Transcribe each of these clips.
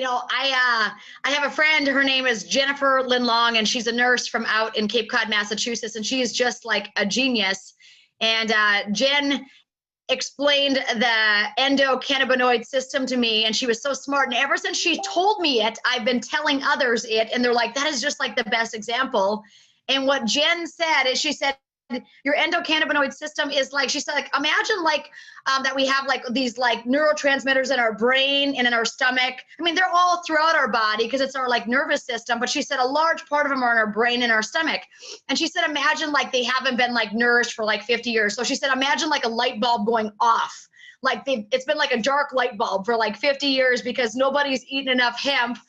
I have a friend, her name is Jennifer Lynn Long, and she's a nurse from out in Cape Cod, Massachusetts, and she is just like a genius. And Jen explained the endocannabinoid system to me, and she was so smart. And ever since she told me it, I've been telling others it, and they're like, that is just like the best example. And what Jen said is, she said, your endocannabinoid system is like, she said, like, imagine like that we have like these like neurotransmitters in our brain and in our stomach. I mean, they're all throughout our body because it's our like nervous system, but she said a large part of them are in our brain and our stomach. And she said, imagine like they haven't been like nourished for like 50 years. So she said, imagine like a light bulb going off. Like it's been like a dark light bulb for like 50 years because nobody's eaten enough hemp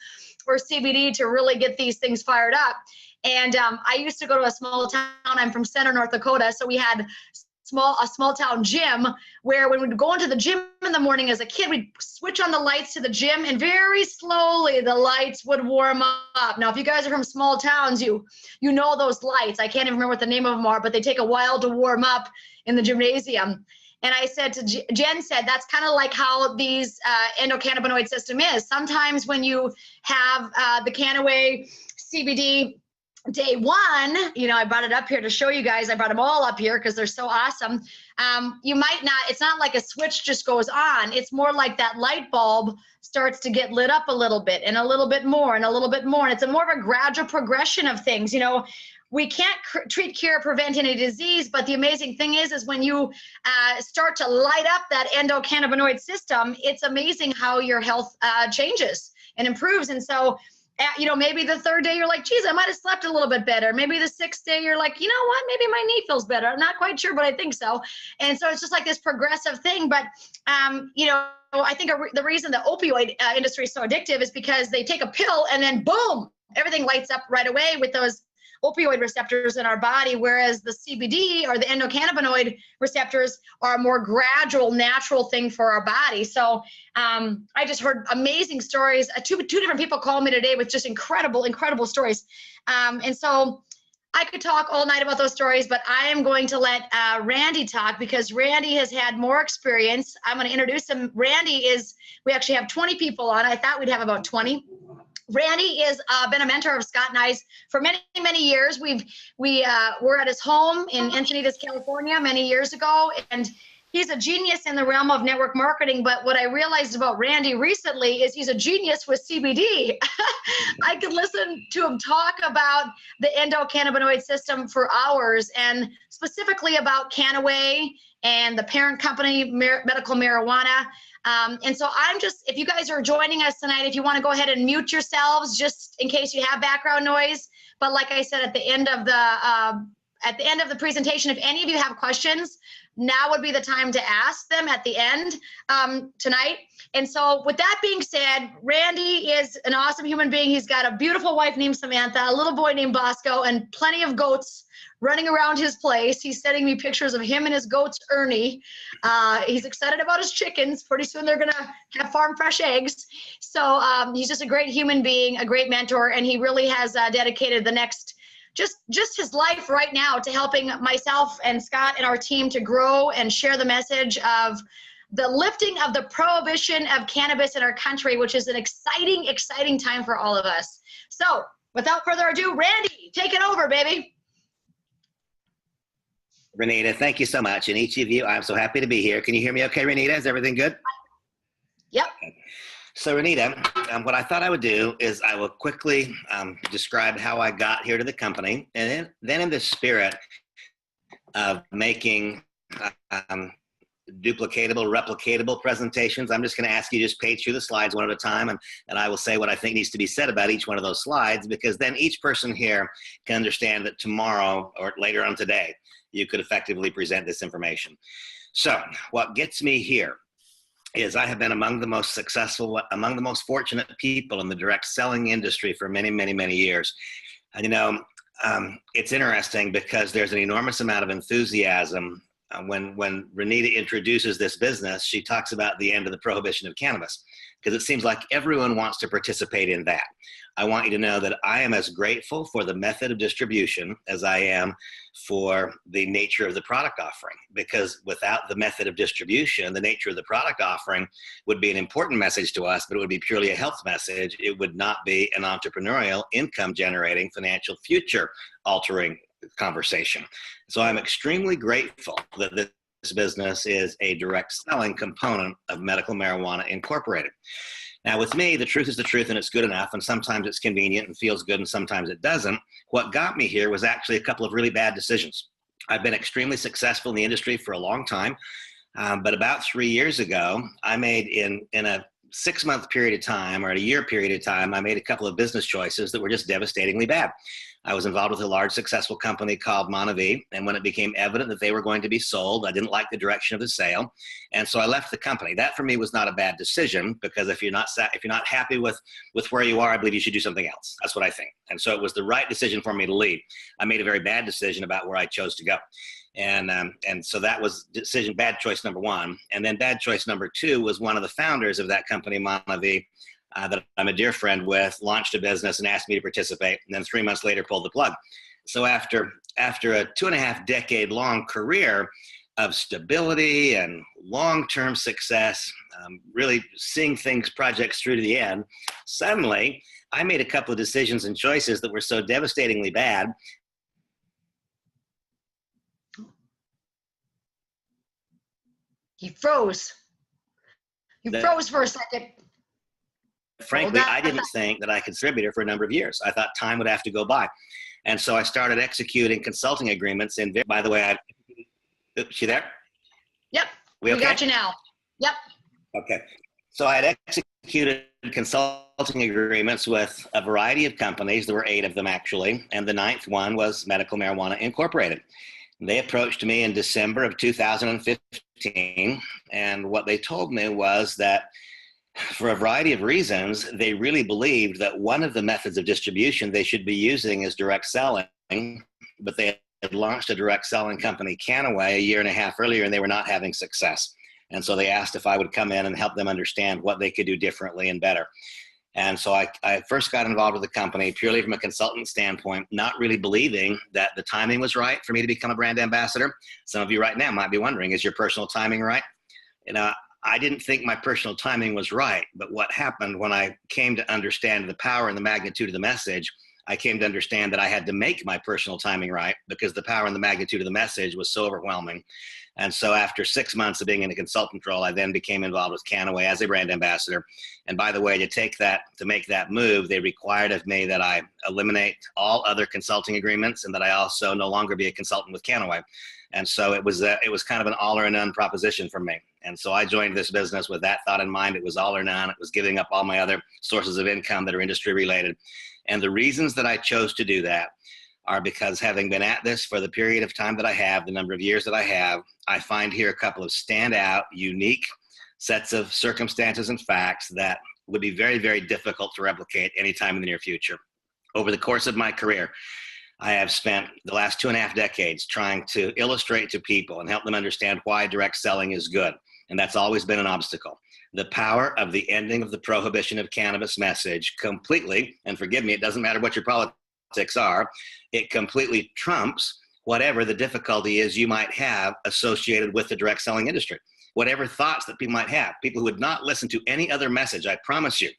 or CBD to really get these things fired up. And I used to go to a small town. I'm from Center, North Dakota. So we had a small town gym where when we'd go into the gym in the morning as a kid, we'd switch on the lights to the gym and very slowly the lights would warm up. Now, if you guys are from small towns, you know those lights. I can't even remember what the name of them are, but they take a while to warm up in the gymnasium. And I said to Jen said, that's kind of like how these endocannabinoid system is. Sometimes when you have the KWAY CBD day one, I brought it up here to show you guys. I brought them all up here because they're so awesome. You might not, it's not like a switch just goes on. It's more like that light bulb starts to get lit up a little bit and a little bit more and a little bit more. And it's a more of a gradual progression of things. We can't treat, cure, prevent any disease, but the amazing thing is when you start to light up that endocannabinoid system, it's amazing how your health changes and improves. And so maybe the third day you're like, geez, I might have slept a little bit better. Maybe the sixth day you're like, you know what, maybe my knee feels better. I'm not quite sure, but I think so. And so it's just like this progressive thing. But, I think the reason the opioid industry is so addictive is because they take a pill and then boom, everything lights up right away with those opioid receptors in our body, whereas the CBD or the endocannabinoid receptors are a more gradual, natural thing for our body. So I just heard amazing stories. Two different people called me today with just incredible stories. And so I could talk all night about those stories, but I am going to let Randy talk because Randy has had more experience. I'm going to introduce him. We actually have 20 people on. I thought we'd have about 20. Randy has been a mentor of Scott and I's for many, many years. We were at his home in Encinitas, California many years ago, and he's a genius in the realm of network marketing. But what I realized about Randy recently is he's a genius with CBD. I could listen to him talk about the endocannabinoid system for hours, and specifically about KWAY and the parent company, medical marijuana. And so if you guys are joining us tonight, if you want to go ahead and mute yourselves just in case you have background noise. But like I said, at the end of the presentation, if any of you have questions, now would be the time to ask them at the end tonight. And so with that being said, Randy is an awesome human being. He's got a beautiful wife named Samantha, a little boy named Bosco, and plenty of goats running around his place. He's sending me pictures of him and his goats, Ernie. He's excited about his chickens. Pretty soon they're gonna have farm fresh eggs. So he's just a great human being, a great mentor, and he really has dedicated the next, just his life right now to helping myself and Scott and our team to grow and share the message of the lifting of the prohibition of cannabis in our country, which is an exciting, exciting time for all of us. So without further ado, Randy, take it over, baby. Renita, thank you so much. And each of you, I'm so happy to be here. Can you hear me okay, Renita? Is everything good? Yep. Okay. So Renita, what I thought I would do is I will quickly describe how I got here to the company. And then in the spirit of making duplicatable, replicatable presentations, I'm just going to ask you to just page through the slides one at a time, and I will say what I think needs to be said about each one of those slides, because then each person here can understand that tomorrow or later on today, you could effectively present this information. So what gets me here is I have been among the most successful, among the most fortunate people in the direct selling industry for many, many, many years. And it's interesting because there's an enormous amount of enthusiasm when Renita introduces this business. She talks about the end of the prohibition of cannabis. because it seems like everyone wants to participate in that. I want you to know that I am as grateful for the method of distribution as I am for the nature of the product offering, because without the method of distribution, the nature of the product offering would be an important message to us, but it would be purely a health message. It would not be an entrepreneurial, income generating, financial future altering conversation. So I'm extremely grateful that this business is a direct selling component of Medical Marijuana Incorporated. Now, with me, the truth is the truth, and it's good enough, and sometimes it's convenient and feels good, and sometimes it doesn't. What got me here was actually a couple of really bad decisions. I've been extremely successful in the industry for a long time, but about 3 years ago, I made in a 6-month period of time, or a year period of time, I made a couple of business choices that were just devastatingly bad. I was involved with a large successful company called Monavie, and when it became evident that they were going to be sold, I didn't like the direction of the sale, and so I left the company. That for me was not a bad decision, because if you're not happy with where you are, I believe you should do something else. That's what I think. And so it was the right decision for me to leave. I made a very bad decision about where I chose to go. And so that was bad choice number one. And then bad choice number two was one of the founders of that company, Monavie, that I'm a dear friend with, launched a business and asked me to participate, and then 3 months later pulled the plug. So after a 2.5 decade long career of stability and long-term success, really seeing projects through to the end, suddenly I made a couple of decisions and choices that were so devastatingly bad. He froze. He froze for a second. Frankly, I didn't think that I could distribute it for a number of years. I thought time would have to go by. And so I started executing consulting agreements. And by the way, oops, you there? Yep. We okay? Got you now. Yep. Okay. So I had executed consulting agreements with a variety of companies. There were 8 of them, actually. And the 9th one was Medical Marijuana Incorporated. They approached me in December of 2015. And what they told me was that for a variety of reasons, they really believed that one of the methods of distribution they should be using is direct selling, but they had launched a direct selling company, KWAY, a 1.5 years earlier, and they were not having success. And so they asked if I would come in and help them understand what they could do differently and better. And so I first got involved with the company purely from a consultant standpoint, not really believing that the timing was right for me to become a brand ambassador. Some of you right now might be wondering, is your personal timing right? You know, I didn't think my personal timing was right, but what happened when I came to understand the power and the magnitude of the message, I came to understand that I had to make my personal timing right, because the power and the magnitude of the message was so overwhelming. And so after 6 months of being in a consultant role, I then became involved with KWAY as a brand ambassador. And by the way, to make that move, they required of me that I eliminate all other consulting agreements, and that I also no longer be a consultant with KWAY. And so it was kind of an all or none proposition for me. And so I joined this business with that thought in mind. It was all or none. It was giving up all my other sources of income that are industry related. And the reasons that I chose to do that are because, having been at this for the period of time that I have, the number of years that I have, I find here a couple of standout, unique sets of circumstances and facts that would be very, very difficult to replicate anytime in the near future. Over the course of my career, I have spent the last 2.5 decades trying to illustrate to people and help them understand why direct selling is good. And that's always been an obstacle. The power of the ending of the prohibition of cannabis message completely, and forgive me, it doesn't matter what your politics are, it completely trumps whatever the difficulty is you might have associated with the direct selling industry. Whatever thoughts that people might have, people who would not listen to any other message, I promise you,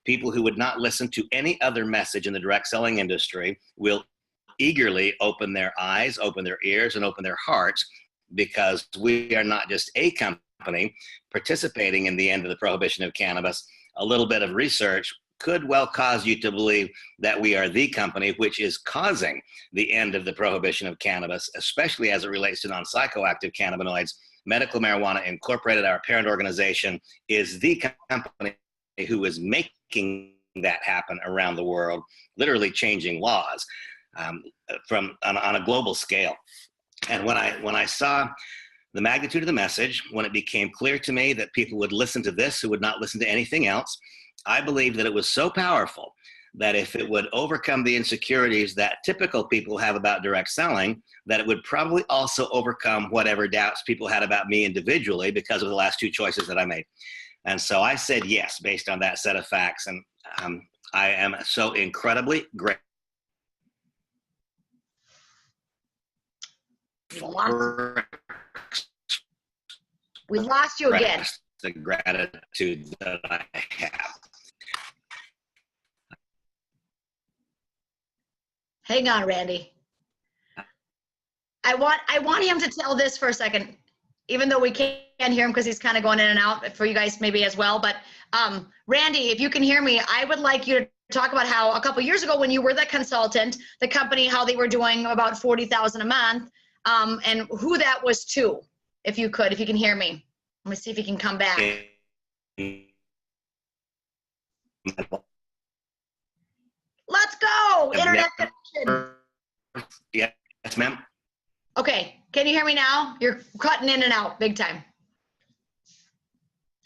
people who would not listen to any other message in the direct selling industry will eagerly open their eyes, open their ears, and open their hearts, because we are not just a company participating in the end of the prohibition of cannabis. A little bit of research could well cause you to believe that we are the company which is causing the end of the prohibition of cannabis, especially as it relates to non-psychoactive cannabinoids. Medical Marijuana Incorporated, our parent organization, is the company who is making that happen around the world, literally changing laws on a global scale. And when I saw the magnitude of the message, when it became clear to me that people would listen to this who would not listen to anything else, I believed that it was so powerful that if it would overcome the insecurities that typical people have about direct selling, that it would probably also overcome whatever doubts people had about me individually because of the last 2 choices that I made. And so I said yes, based on that set of facts. And I am so incredibly grateful. We lost you again. The gratitude that I have. Hang on, Randy. I want him to tell this for a second, even though we can't hear him because he's kind of going in and out for you guys maybe as well. But Randy, if you can hear me, I would like you to talk about how a couple years ago when you were the consultant, the company, how they were doing about $40,000 a month, and who that was to, if you can hear me. Let me see if he can come back. Let's go, internet connection. Yes, ma'am. Okay, can you hear me now? You're cutting in and out big time.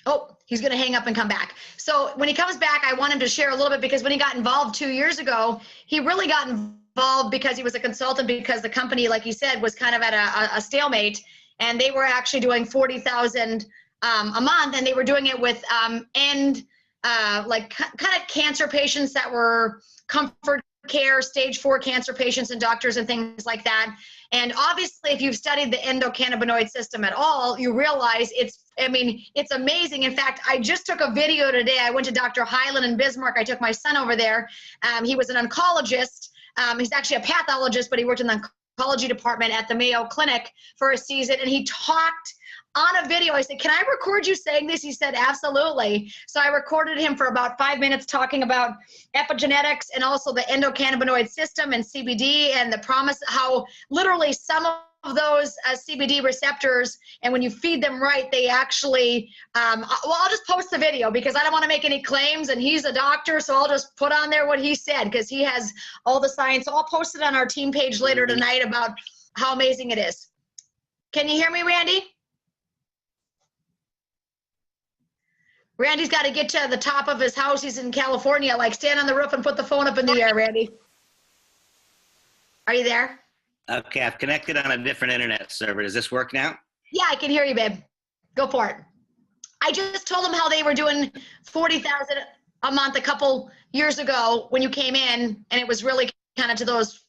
Oh, he's gonna hang up and come back. So when he comes back, I want him to share a little bit, because when he got involved 2 years ago, he really got involved because he was a consultant, because the company, like he said, was kind of at a stalemate, and they were actually doing $40,000 a month, and they were doing it with like kind of cancer patients that were comfort care, stage 4 cancer patients, and doctors and things like that. And obviously, if you've studied the endocannabinoid system at all, you realize it's amazing. In fact, I just took a video today. I went to Dr. Hyland in Bismarck. I took my son over there. He was an oncologist. He's actually a pathologist, but he worked in the oncology department at the Mayo Clinic for a season. And he talked on a video. I said, "Can I record you saying this?" He said, "Absolutely." So I recorded him for about 5 minutes talking about epigenetics and also the endocannabinoid system and CBD, and the promise, how literally some of those CBD receptors, and when you feed them right, they actually, well, I'll just post the video because I don't want to make any claims, and he's a doctor, so I'll just put on there what he said because he has all the science. So I'll post it on our team page later tonight about how amazing it is. Can you hear me, Randy? Randy's got to get to the top of his house. He's in California. Like, stand on the roof and put the phone up in the air, Randy. Are you there? Okay, I've connected on a different internet server. Does this work now? Yeah, I can hear you, babe. Go for it. I just told them how they were doing $40,000 a month a couple years ago when you came in, and it was really kind of to those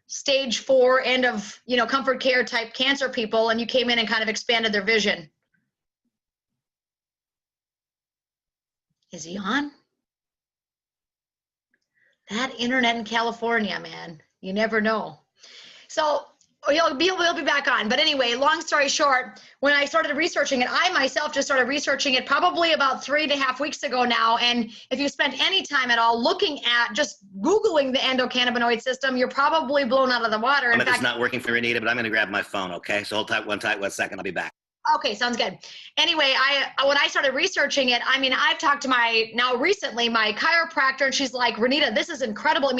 stage 4 end of, comfort care type cancer people, and you came in and kind of expanded their vision. Is he on? That internet in California, man, you never know. So we'll be back on. But anyway, long story short, when I started researching it, I myself just started researching it probably about 3.5 weeks ago now. And if you spent any time at all looking at just Googling the endocannabinoid system, you're probably blown out of the water. In fact, it's not working for Anita, but I'm going to grab my phone, okay? So hold tight one second. I'll be back. Okay, sounds good. Anyway, when I started researching it, I've talked to my chiropractor, and she's like, "Renita, this is incredible."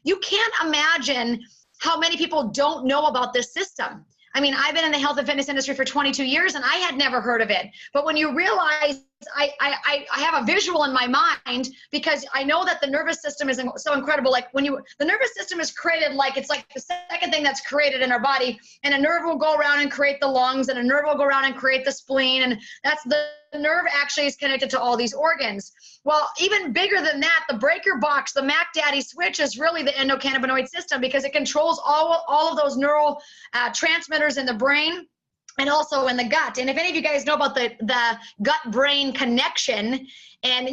You can't imagine how many people don't know about this system. I've been in the health and fitness industry for 22 years, and I had never heard of it. But when you realize, I have a visual in my mind, because I know that the nervous system is so incredible. Like the nervous system is created, like it's like the second thing that's created in our body, and a nerve will go around and create the lungs, and a nerve will go around and create the spleen, and that's the nerve actually is connected to all these organs. Well, even bigger than that, the breaker box, the Mac Daddy switch, is really the endocannabinoid system, because it controls all of those neural transmitters in the brain and also in the gut. And if any of you guys know about the gut-brain connection, and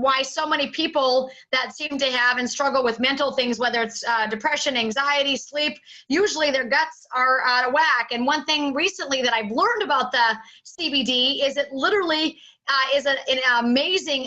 why so many people that seem to have and struggle with mental things, whether it's depression, anxiety, sleep, usually their guts are out of whack. And one thing recently that I've learned about the CBD is it literally is an amazing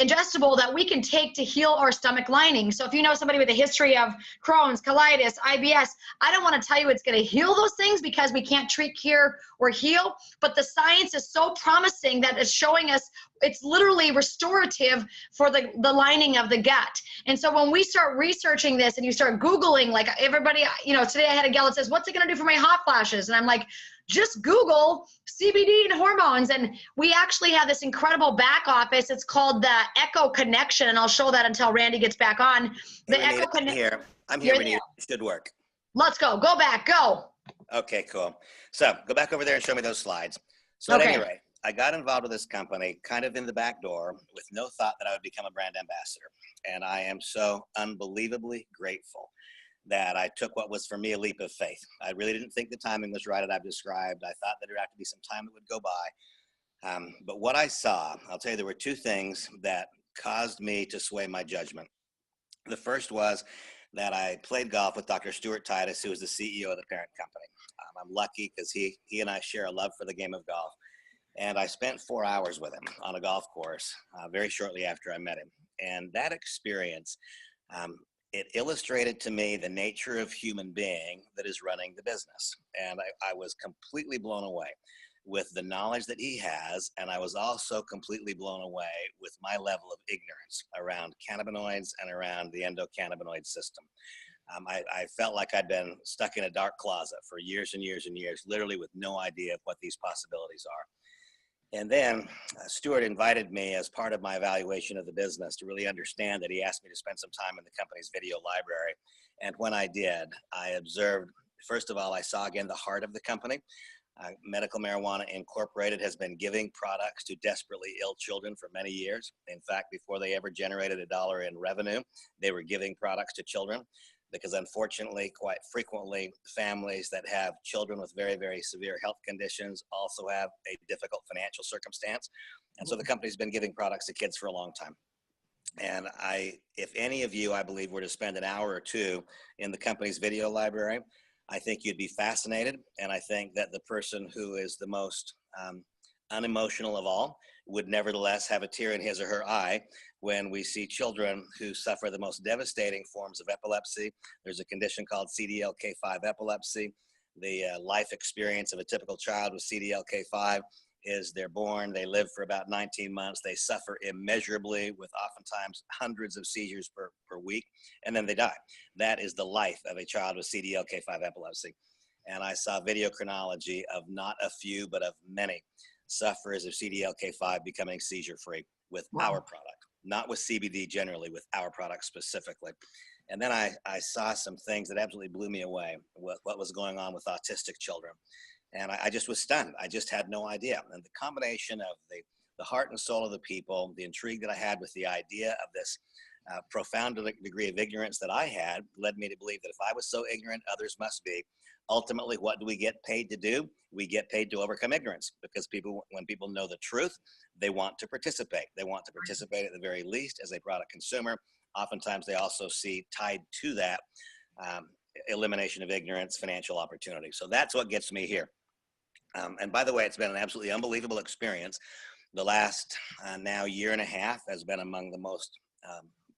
ingestible that we can take to heal our stomach lining. So if you know somebody with a history of Crohn's, colitis, IBS, I don't want to tell you it's going to heal those things, because we can't treat, cure, or heal. But the science is so promising that it's showing us it's literally restorative for the lining of the gut. And so when we start researching this and you start Googling, like everybody, today I had a gal that says, "What's it going to do for my hot flashes?" And I'm like, just Google CBD and hormones. And we actually have this incredible back office. It's called the Echo Connection. And I'll show that until Randy gets back on. The Echo Connection. I'm here, Renita. It should work. Let's go. Go back. Go. Okay, cool. So go back over there and show me those slides. So at any rate, I got involved with this company kind of in the back door with no thought that I would become a brand ambassador. And I am so unbelievably grateful that I took what was for me a leap of faith. I really didn't think the timing was right as I've described. I thought that there would have to be some time that would go by. But what I saw, I'll tell you, there were two things that caused me to sway my judgment. The first was that I played golf with Dr. Stuart Titus, who is the CEO of the parent company. I'm lucky because he and I share a love for the game of golf. And I spent 4 hours with him on a golf course very shortly after I met him. And that experience, it illustrated to me the nature of human being that is running the business. And I was completely blown away with the knowledge that he has. And I was also completely blown away with my level of ignorance around cannabinoids and around the endocannabinoid system. I felt like I'd been stuck in a dark closet for years and years and years, literally with no idea of what these possibilities are. And then Stuart invited me as part of my evaluation of the business to really understand that. He asked me to spend some time in the company's video library. And when I did, I observed, first of all, I saw again the heart of the company. Medical Marijuana Incorporated has been giving products to desperately ill children for many years. In fact, before they ever generated $1 in revenue, they were giving products to children, because unfortunately, quite frequently, families that have children with very, very severe health conditions also have a difficult financial circumstance. And so the company's been giving products to kids for a long time. And if any of you, I believe, were to spend an hour or two in the company's video library, I think you'd be fascinated. And I think that the person who is the most unemotional of all would nevertheless have a tear in his or her eye when we see children who suffer the most devastating forms of epilepsy. There's a condition called CDLK5 epilepsy. The life experience of a typical child with CDLK5 is they're born, they live for about 19 months, they suffer immeasurably with oftentimes hundreds of seizures per week, and then they die. That is the life of a child with CDLK5 epilepsy. And I saw video chronology of not a few, but of many sufferers of CDLK5 becoming seizure-free with our product, not with CBD generally, with our product specifically. And then I saw some things that absolutely blew me away with what was going on with autistic children. And I just was stunned. I just had no idea. And the combination of the heart and soul of the people, the intrigue that I had with the idea of this profound degree of ignorance that I had, led me to believe that if I was so ignorant, others must be. Ultimately, what do we get paid to do? We get paid to overcome ignorance, because when people know the truth, they want to participate. They want to participate at the very least as a product consumer. Oftentimes, they also see tied to that elimination of ignorance, financial opportunity. So that's what gets me here. And by the way, it's been an absolutely unbelievable experience. The last now year and a half has been among the most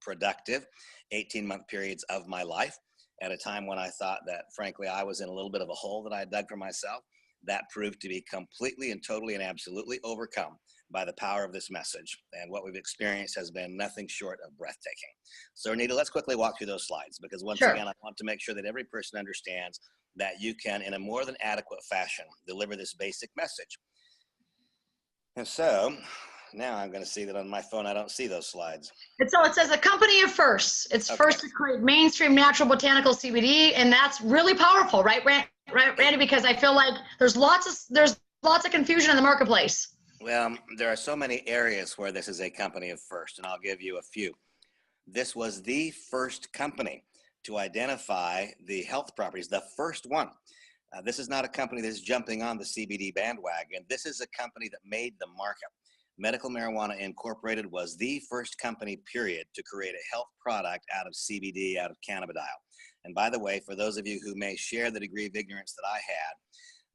productive 18-month periods of my life, at a time when I thought that, frankly, I was in a little bit of a hole that I had dug for myself. That proved to be completely and totally and absolutely overcome by the power of this message. And what we've experienced has been nothing short of breathtaking. So Anita, let's quickly walk through those slides, because once again, I want to make sure that every person understands that you can, in a more than adequate fashion, deliver this basic message. And so now I'm going to see that on my phone I don't see those slides. And so it says a company of firsts. It's first to create mainstream natural botanical CBD, and that's really powerful, right, Randy? Because I feel like there's lots of confusion in the marketplace. Well, there are so many areas where this is a company of first, and I'll give you a few. This was the first company to identify the health properties, the first one. This is not a company that's jumping on the CBD bandwagon. This is a company that made the market. Medical Marijuana Incorporated was the first company, period, to create a health product out of CBD, out of cannabidiol. And by the way, for those of you who may share the degree of ignorance that I had,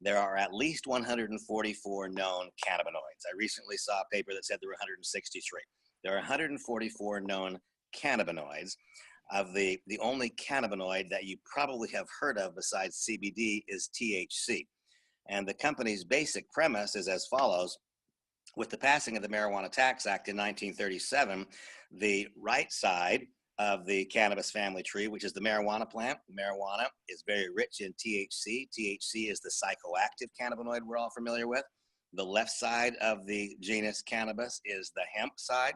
there are at least 144 known cannabinoids. I recently saw a paper that said there were 163. There are 144 known cannabinoids. Of the only cannabinoid that you probably have heard of besides CBD is THC. And the company's basic premise is as follows. With the passing of the Marijuana Tax Act in 1937, the right side of the cannabis family tree, which is the marijuana plant, marijuana is very rich in THC. THC is the psychoactive cannabinoid we're all familiar with. The left side of the genus cannabis is the hemp side.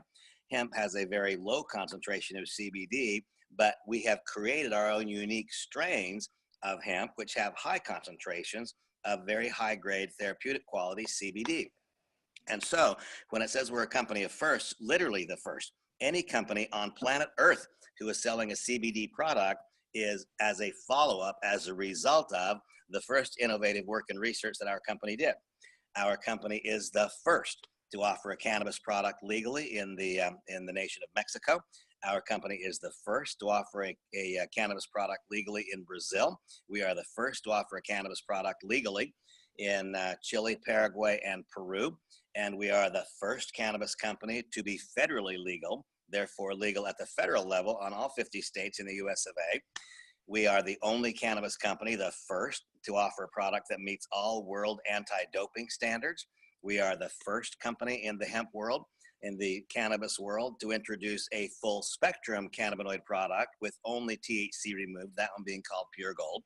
Hemp has a very low concentration of CBD, but we have created our own unique strains of hemp, which have high concentrations of very high grade therapeutic quality CBD. And so when it says we're a company of first, literally the first, any company on planet Earth who is selling a CBD product is as a follow-up, as a result of the first innovative work and research that our company did. Our company is the first to offer a cannabis product legally in the nation of Mexico. Our company is the first to offer a cannabis product legally in Brazil. We are the first to offer a cannabis product legally in Chile, Paraguay, and Peru. And we are the first cannabis company to be federally legal, therefore legal at the federal level on all 50 states in the US of A. We are the only cannabis company, the first, to offer a product that meets all world anti-doping standards. We are the first company in the hemp world, in the cannabis world, to introduce a full spectrum cannabinoid product with only THC removed, that one being called Pure Gold.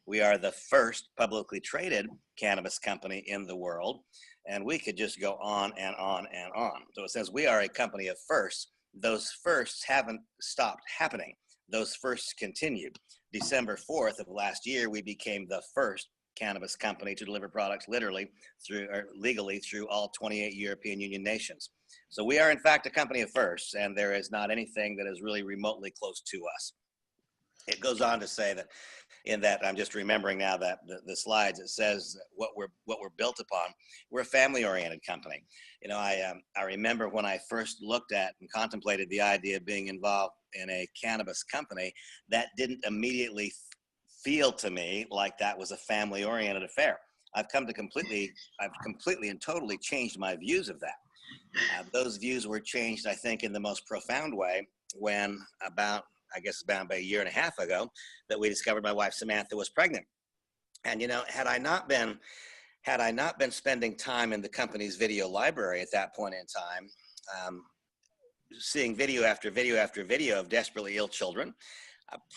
We are the first publicly traded cannabis company in the world, and we could just go on and on and on. So it says we are a company of firsts. Those firsts haven't stopped happening. Those firsts continued. December 4th of last year, we became the first cannabis company to deliver products literally through or legally through all 28 European Union nations. So we are in fact a company of firsts, and there is not anything that is really remotely close to us. It goes on to say that in that, I'm just remembering now that the slides, it says what we're built upon. We're a family-oriented company. You know, I remember when I first looked at and contemplated the idea of being involved in a cannabis company, that didn't immediately feel to me like that was a family-oriented affair. I've completely and totally changed my views of that. Those views were changed, I think, in the most profound way when about a year and a half ago, that we discovered my wife Samantha was pregnant. And you know, had I not been spending time in the company's video library at that point in time, seeing video after video after video of desperately ill children,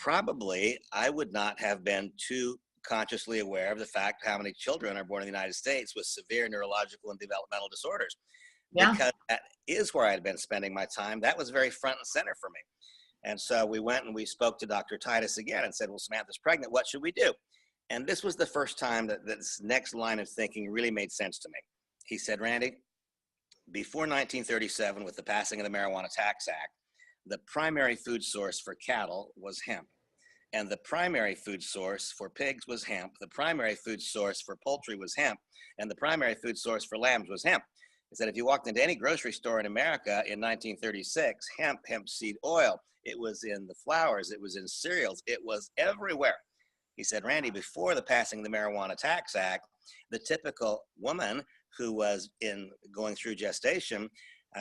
probably I would not have been too consciously aware of the fact how many children are born in the United States with severe neurological and developmental disorders. Yeah. Because that is where I had been spending my time. That was very front and center for me. And so we went and we spoke to Dr. Titus again and said, well, Samantha's pregnant, what should we do? And this was the first time that this next line of thinking really made sense to me. He said, Randy, before 1937, with the passing of the Marijuana Tax Act, the primary food source for cattle was hemp. And the primary food source for pigs was hemp. The primary food source for poultry was hemp. And the primary food source for lambs was hemp. He said, if you walked into any grocery store in America in 1936, hemp seed oil, it was in the flowers, it was in cereals, it was everywhere. He said, Randy, before the passing of the Marijuana Tax Act, the typical woman who was going through gestation,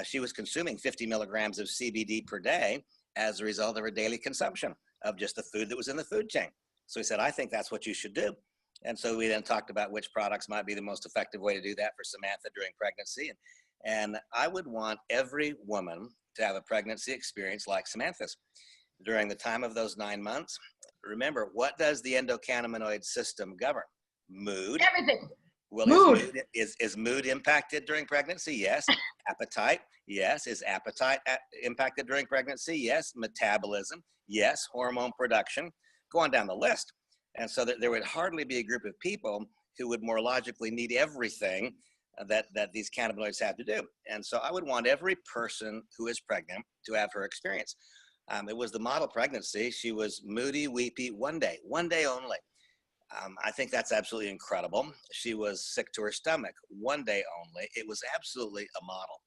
she was consuming 50 milligrams of CBD per day as a result of her daily consumption of just the food that was in the food chain. So he said, I think that's what you should do. And so we then talked about which products might be the most effective way to do that for Samantha during pregnancy. And I would want every woman to have a pregnancy experience like Samantha's. During the time of those 9 months, remember, what does the endocannabinoid system govern? Mood. Everything. Well, mood. Is mood impacted during pregnancy? Yes. Appetite? Yes. Is appetite impacted during pregnancy? Yes. Metabolism? Yes. Hormone production? Go on down the list. And so there would hardly be a group of people who would more logically need everything that these cannabinoids have to do. And so I would want every person who is pregnant to have her experience. It was the model pregnancy. She was moody, weepy, one day only. I think that's absolutely incredible. She was sick to her stomach, one day only. It was absolutely a model.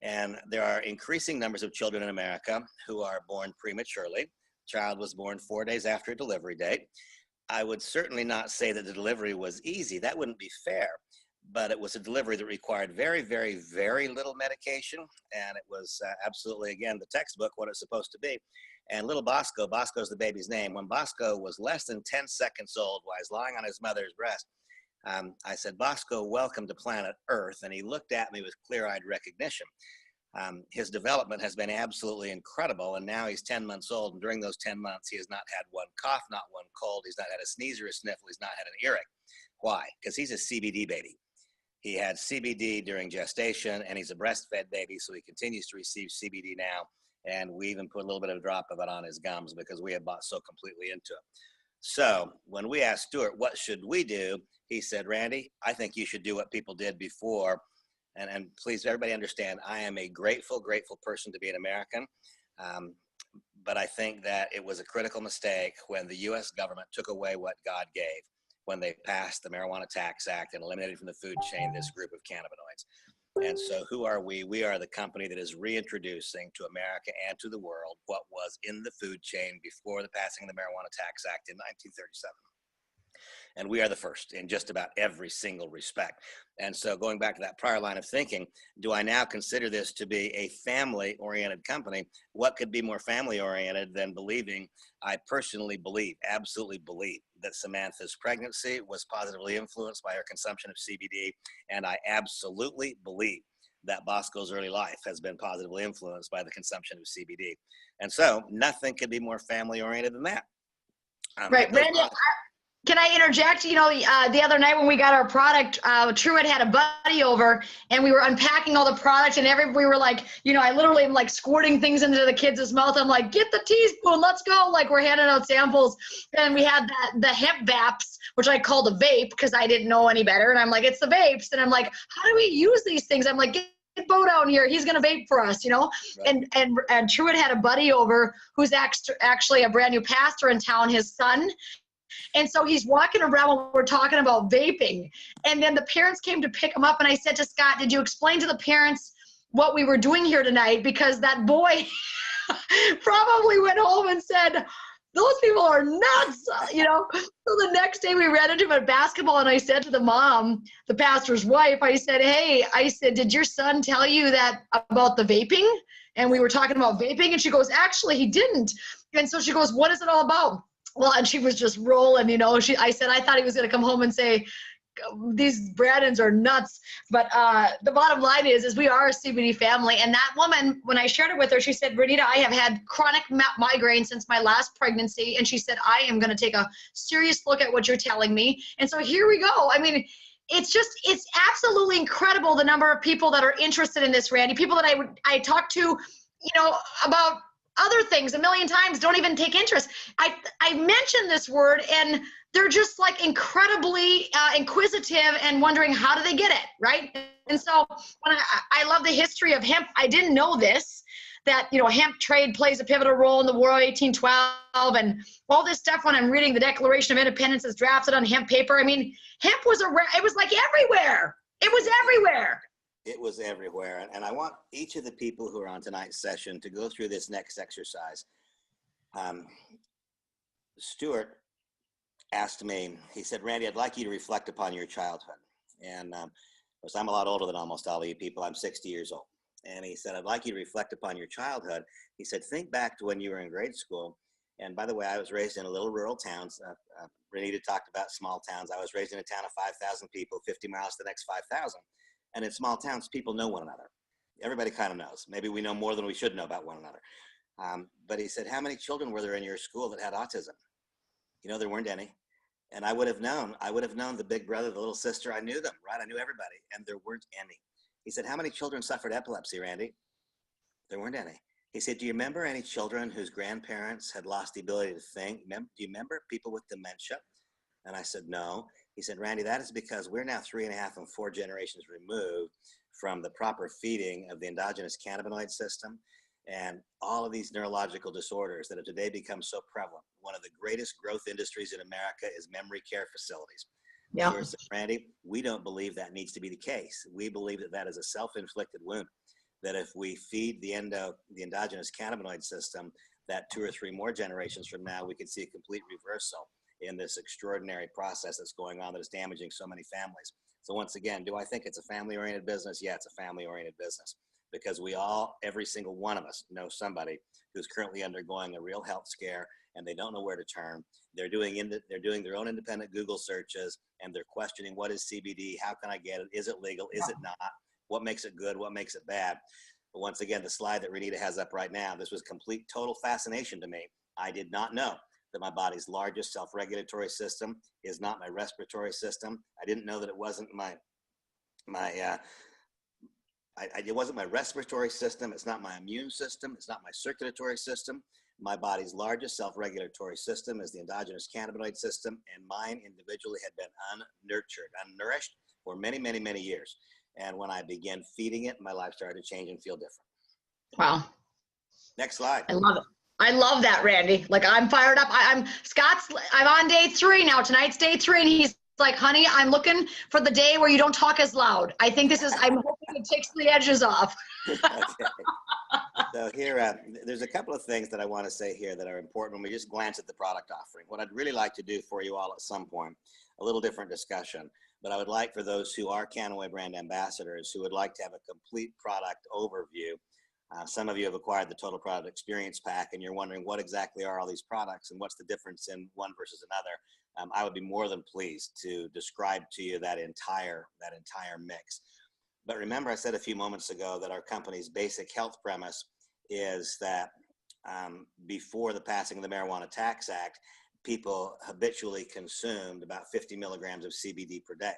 And there are increasing numbers of children in America who are born prematurely. Child was born 4 days after a delivery date. I would certainly not say that the delivery was easy. That wouldn't be fair. But it was a delivery that required very, very, very little medication. And it was absolutely, again, the textbook, what it's supposed to be. And little Bosco's the baby's name. When Bosco was less than 10 seconds old while he's lying on his mother's breast, I said, Bosco, welcome to planet Earth. And he looked at me with clear-eyed recognition. His development has been absolutely incredible. And now he's 10 months old. And during those 10 months, he has not had one cough, not one cold. He's not had a sneeze or a sniffle. He's not had an earache. Why? Because he's a CBD baby. He had CBD during gestation, and he's a breastfed baby, so he continues to receive CBD now. And we even put a little bit of a drop of it on his gums because we had bought so completely into it. So when we asked Stuart, what should we do? He said, Randy, I think you should do what people did before and please, everybody understand, I am a grateful, grateful person to be an American. But I think that it was a critical mistake when the U.S. government took away what God gave when they passed the Marijuana Tax Act and eliminated from the food chain this group of cannabinoids. And so who are we? We are the company that is reintroducing to America and to the world what was in the food chain before the passing of the Marijuana Tax Act in 1937. And we are the first in just about every single respect. And so going back to that prior line of thinking, do I now consider this to be a family-oriented company? What could be more family-oriented than believing, I personally believe, absolutely believe, that Samantha's pregnancy was positively influenced by her consumption of CBD, and I absolutely believe that Bosco's early life has been positively influenced by the consumption of CBD. And so nothing could be more family-oriented than that. Right, Randy, can I interject? You know, the other night when we got our product, Truett had a buddy over and we were unpacking all the product and we were like, you know, I literally am like squirting things into the kids' mouth. I'm like, get the teaspoon, let's go. Like we're handing out samples. And we had the hemp vapes, which I called a vape because I didn't know any better. And I'm like, it's the vapes. And I'm like, how do we use these things? I'm like, get Bo down here. He's going to vape for us, you know? Right. And Truett had a buddy over who's actually a brand new pastor in town, his son. And so he's walking around when we're talking about vaping. And then the parents came to pick him up. And I said to Scott, did you explain to the parents what we were doing here tonight? Because that boy probably went home and said, those people are nuts, you know? So the next day we ran into him at basketball and I said to the mom, the pastor's wife, I said, hey, I said, did your son tell you that about the vaping? And we were talking about vaping and she goes, actually, he didn't. And so she goes, what is it all about? Well, and she was just rolling, you know. I said, I thought he was going to come home and say, these Brandons are nuts. But the bottom line is we are a CBD family. And that woman, when I shared it with her, she said, Renita, I have had chronic migraine since my last pregnancy. And she said, I am going to take a serious look at what you're telling me. And so here we go. I mean, it's absolutely incredible the number of people that are interested in this, Randy. People that I talk to, you know, about other things a million times don't even take interest. I mention this word and they're just like incredibly inquisitive and wondering how do they get it, right? And so when I love the history of hemp. I didn't know this, that, you know, hemp trade plays a pivotal role in the War of 1812 and all this stuff. When I'm reading the Declaration of Independence is drafted on hemp paper. I mean, hemp was it was like everywhere. It was everywhere. It was everywhere. And I want each of the people who are on tonight's session to go through this next exercise. Stuart asked me, he said, Randy, I'd like you to reflect upon your childhood. And I'm a lot older than almost all of you people. I'm 60 years old. And he said, I'd like you to reflect upon your childhood. He said, think back to when you were in grade school. And by the way, I was raised in a little rural town. Renita talked about small towns. I was raised in a town of 5,000 people, 50 miles to the next 5,000. And in small towns, people know one another. Everybody kind of knows. Maybe we know more than we should know about one another. But he said, how many children were there in your school that had autism? You know, there weren't any. And I would have known the big brother, the little sister. I knew them, right? I knew everybody. And there weren't any. He said, how many children suffered epilepsy, Randy? There weren't any. He said, do you remember any children whose grandparents had lost the ability to think? Do you remember people with dementia? And I said, no. He said, Randy, that is because we're now 3.5 and 4 generations removed from the proper feeding of the endogenous cannabinoid system and all of these neurological disorders that have today become so prevalent. One of the greatest growth industries in America is memory care facilities. Yeah. So said, Randy, we don't believe that needs to be the case. We believe that that is a self-inflicted wound, that if we feed the endogenous cannabinoid system, that 2 or 3 more generations from now, we could see a complete reversal in this extraordinary process that's going on that is damaging so many families. So once again, do I think it's a family-oriented business? Yeah, it's a family-oriented business because we all, every single one of us, know somebody who's currently undergoing a real health scare and they don't know where to turn. They're doing their own independent Google searches and they're questioning, what is CBD? How can I get it? Is it legal? Is it not? What makes it good? What makes it bad? But once again, the slide that Renita has up right now, this was complete, total fascination to me. I did not know that my body's largest self-regulatory system is not my respiratory system. I didn't know that it wasn't it wasn't my respiratory system. It's not my immune system. It's not my circulatory system. My body's largest self-regulatory system is the endogenous cannabinoid system, and mine individually had been unnurtured, unnourished for many, many, many years. And when I began feeding it, my life started to change and feel different. Wow. Next slide. I love it. I love that, Randy. Like, I'm fired up. I'm on day 3 now. Tonight's day 3. And he's like, honey, I'm looking for the day where you don't talk as loud. I'm hoping it takes the edges off. Okay. So here, there's a couple of things that I want to say here that are important when we just glance at the product offering. What I'd really like to do for you all at some point, a little different discussion, but I would like for those who are KWAY brand ambassadors who would like to have a complete product overview. Some of you have acquired the Total Product Experience Pack, and you're wondering what exactly are all these products and what's the difference in one versus another. I would be more than pleased to describe to you that entire mix. But remember, I said a few moments ago that our company's basic health premise is that before the passing of the Marijuana Tax Act, people habitually consumed about 50 milligrams of CBD per day.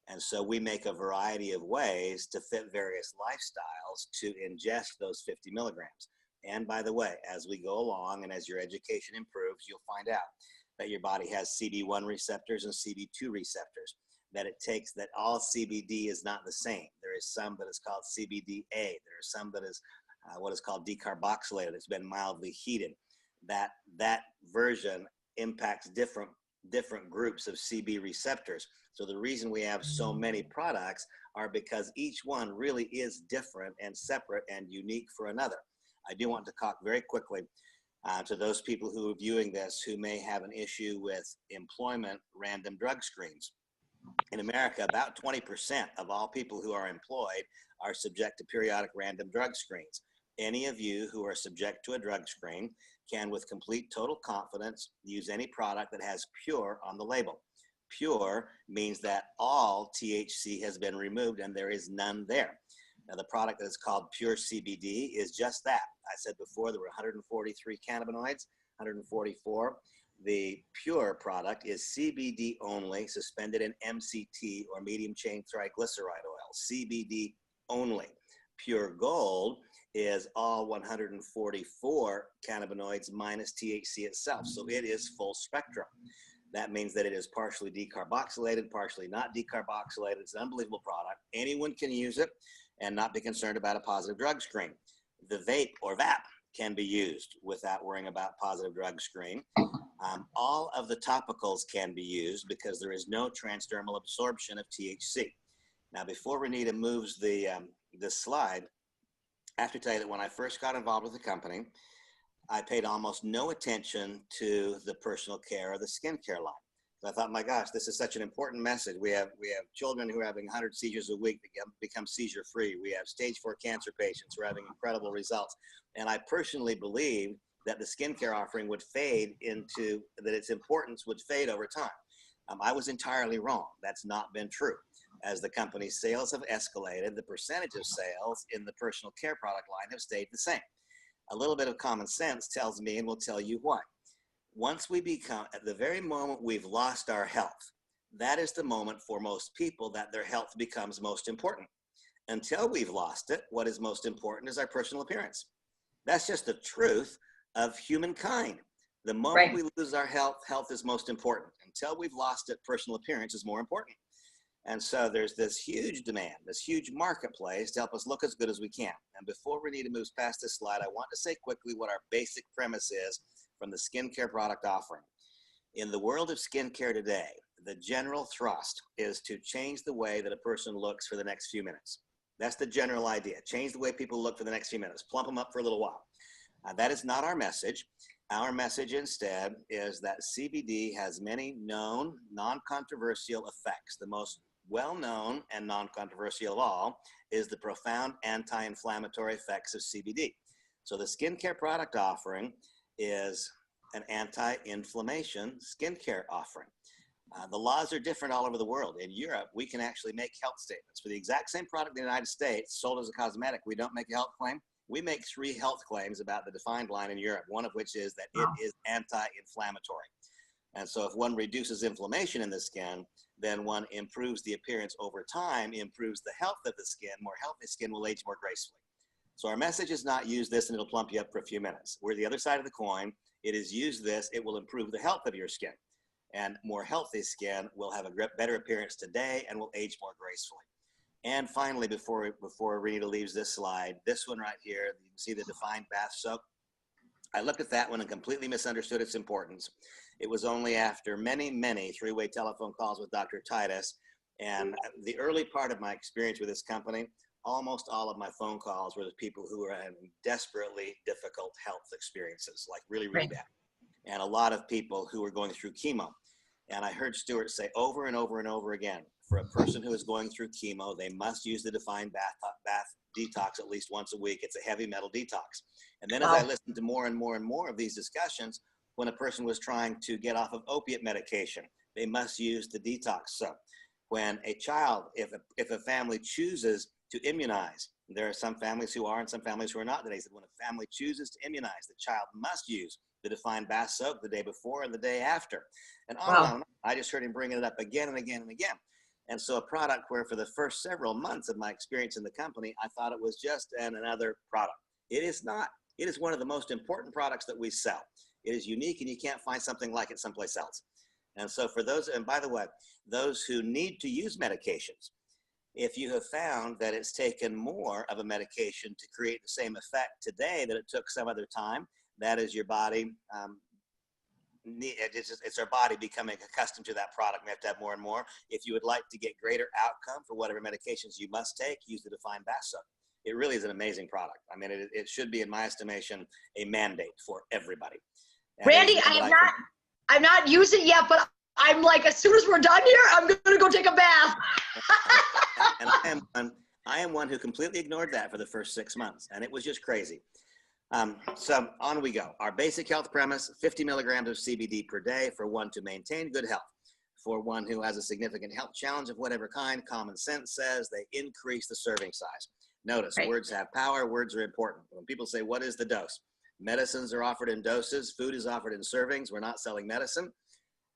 And so we make a variety of ways to fit various lifestyles to ingest those 50 milligrams. And by the way, as we go along and as your education improves, you'll find out that your body has CB1 receptors and CB2 receptors, that it takes that all CBD is not the same. There is some that is called CBDA. There is some that is what is called decarboxylated. It's been mildly heated. That version impacts different groups of CB receptors. So the reason we have so many products are because each one really is different and separate and unique for another. I do want to talk very quickly to those people who are viewing this who may have an issue with employment random drug screens. In America, about 20% of all people who are employed are subject to periodic random drug screens. Any of you who are subject to a drug screen can, with complete total confidence, use any product that has pure on the label. Pure means that all THC has been removed and there is none there. Now, the product that is called Pure CBD is just that. I said before there were 143 cannabinoids, 144. The Pure product is CBD only, suspended in MCT or medium chain triglyceride oil, CBD only. Pure Gold is all 144 cannabinoids minus THC itself. So it is full spectrum. That means that it is partially decarboxylated, partially not decarboxylated. It's an unbelievable product. Anyone can use it and not be concerned about a positive drug screen. The vape or VAP can be used without worrying about positive drug screen. All of the topicals can be used because there is no transdermal absorption of THC. Now, before Renita moves this slide, I have to tell you that when I first got involved with the company, I paid almost no attention to the personal care or the skincare line. I thought, my gosh, this is such an important message. We have children who are having 100 seizures a week that become seizure free. We have stage 4 cancer patients who are having incredible results. And I personally believed that the skincare offering would fade into, that its importance would fade over time. I was entirely wrong. That's not been true. As the company's sales have escalated, the percentage of sales in the personal care product line have stayed the same. A little bit of common sense tells me, and will tell you why. Once we become, at the very moment we've lost our health, that is the moment for most people that their health becomes most important. Until we've lost it, what is most important is our personal appearance. That's just the truth of humankind. The moment we lose our health, health is most important. Until we've lost it, personal appearance is more important. And so there's this huge demand, this huge marketplace to help us look as good as we can. And before Renita moves past this slide, I want to say quickly what our basic premise is from the skincare product offering. In the world of skincare today, the general thrust is to change the way that a person looks for the next few minutes. That's the general idea. Change the way people look for the next few minutes. Plump them up for a little while. That is not our message. Our message instead is that CBD has many known, non-controversial effects. The most well-known and non-controversial of all is the profound anti-inflammatory effects of CBD. So the skincare product offering is an anti-inflammation skincare offering. The laws are different all over the world. In Europe, we can actually make health statements. For the exact same product in the United States, sold as a cosmetic, we don't make a health claim. We make 3 health claims about the defined line in Europe, one of which is that it is anti-inflammatory. And so if one reduces inflammation in the skin, then one improves the appearance over time, improves the health of the skin. More healthy skin will age more gracefully. So our message is not use this and it'll plump you up for a few minutes. We're the other side of the coin. It is use this, it will improve the health of your skin. And more healthy skin will have a better appearance today and will age more gracefully. And finally, before Rita leaves this slide, this one right here, you can see the defined bath soap. I looked at that one and completely misunderstood its importance. It was only after many, many three-way telephone calls with Dr. Titus and the early part of my experience with this company, almost all of my phone calls were with people who were having desperately difficult health experiences, like really, really bad. And a lot of people who were going through chemo. And I heard Stuart say over and over and over again, for a person who is going through chemo, they must use the defined bath detox at least once a week. It's a heavy metal detox. And then as I listened to more and more and more of these discussions, when a person was trying to get off of opiate medication, they must use the detox soap. When a child, if a family chooses to immunize, there are some families who are and some families who are not today. So when a family chooses to immunize, the child must use the defined bath soap the day before and the day after. And on and on. I just heard him bringing it up again and again and again. And so a product where for the first several months of my experience in the company, I thought it was just another product. It is not. It is one of the most important products that we sell. It is unique and you can't find something like it someplace else. And so for those, and by the way, those who need to use medications, if you have found that it's taken more of a medication to create the same effect today that it took some other time, that is your body, it's our body becoming accustomed to that product. We have to have more and more. If you would like to get greater outcome for whatever medications you must take, use the defined bath soap. It really is an amazing product. I mean, it should be, in my estimation, a mandate for everybody. And Randy, I've not used it yet, but I'm like, as soon as we're done here, I'm going to go take a bath. And I am one who completely ignored that for the first 6 months, and it was just crazy. So on we go. Our basic health premise, 50 milligrams of CBD per day for one to maintain good health. For one who has a significant health challenge of whatever kind, common sense says they increase the serving size. Notice, words have power, words are important. When people say, what is the dose? Medicines are offered in doses, food is offered in servings. We're not selling medicine.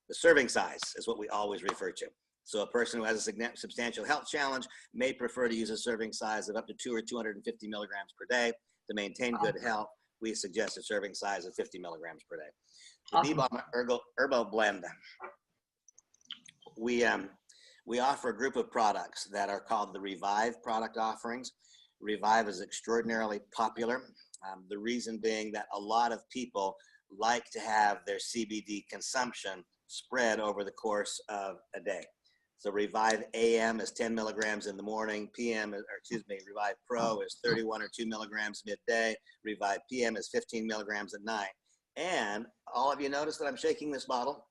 The serving size is what we always refer to. So a person who has a substantial health challenge may prefer to use a serving size of up to 2 or 250 milligrams per day. To maintain good health, we suggest a serving size of 50 milligrams per day. The B-Bomb Herbal Blend. We offer a group of products that are called the Revive product offerings. Revive is extraordinarily popular. The reason being that a lot of people like to have their CBD consumption spread over the course of a day. So Revive AM is 10 milligrams in the morning, Revive Pro is 31 or 2 milligrams midday, Revive PM is 15 milligrams at night. And all of you notice that I'm shaking this bottle?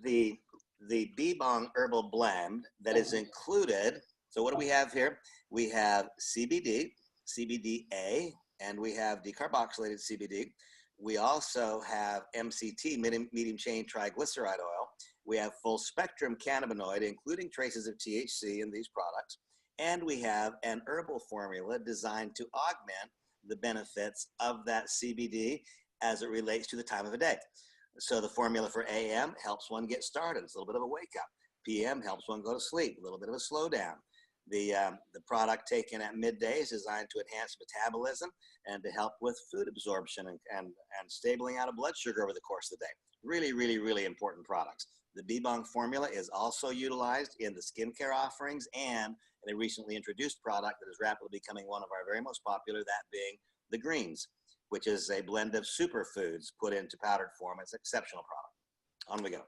The B-Bong Herbal Blend that is included, so what do we have here? We have CBD, CBDA, and we have decarboxylated CBD. We also have MCT, medium chain triglyceride oil. We have full spectrum cannabinoid, including traces of THC in these products. And we have an herbal formula designed to augment the benefits of that CBD as it relates to the time of the day. So the formula for AM helps one get started. It's a little bit of a wake up. PM helps one go to sleep, a little bit of a slow down. The product taken at midday is designed to enhance metabolism and to help with food absorption and stabling out of blood sugar over the course of the day. Really, really, really important products. The B-Bong formula is also utilized in the skincare offerings and in a recently introduced product that is rapidly becoming one of our very most popular, that being the greens, which is a blend of superfoods put into powdered form. It's an exceptional product. On we go.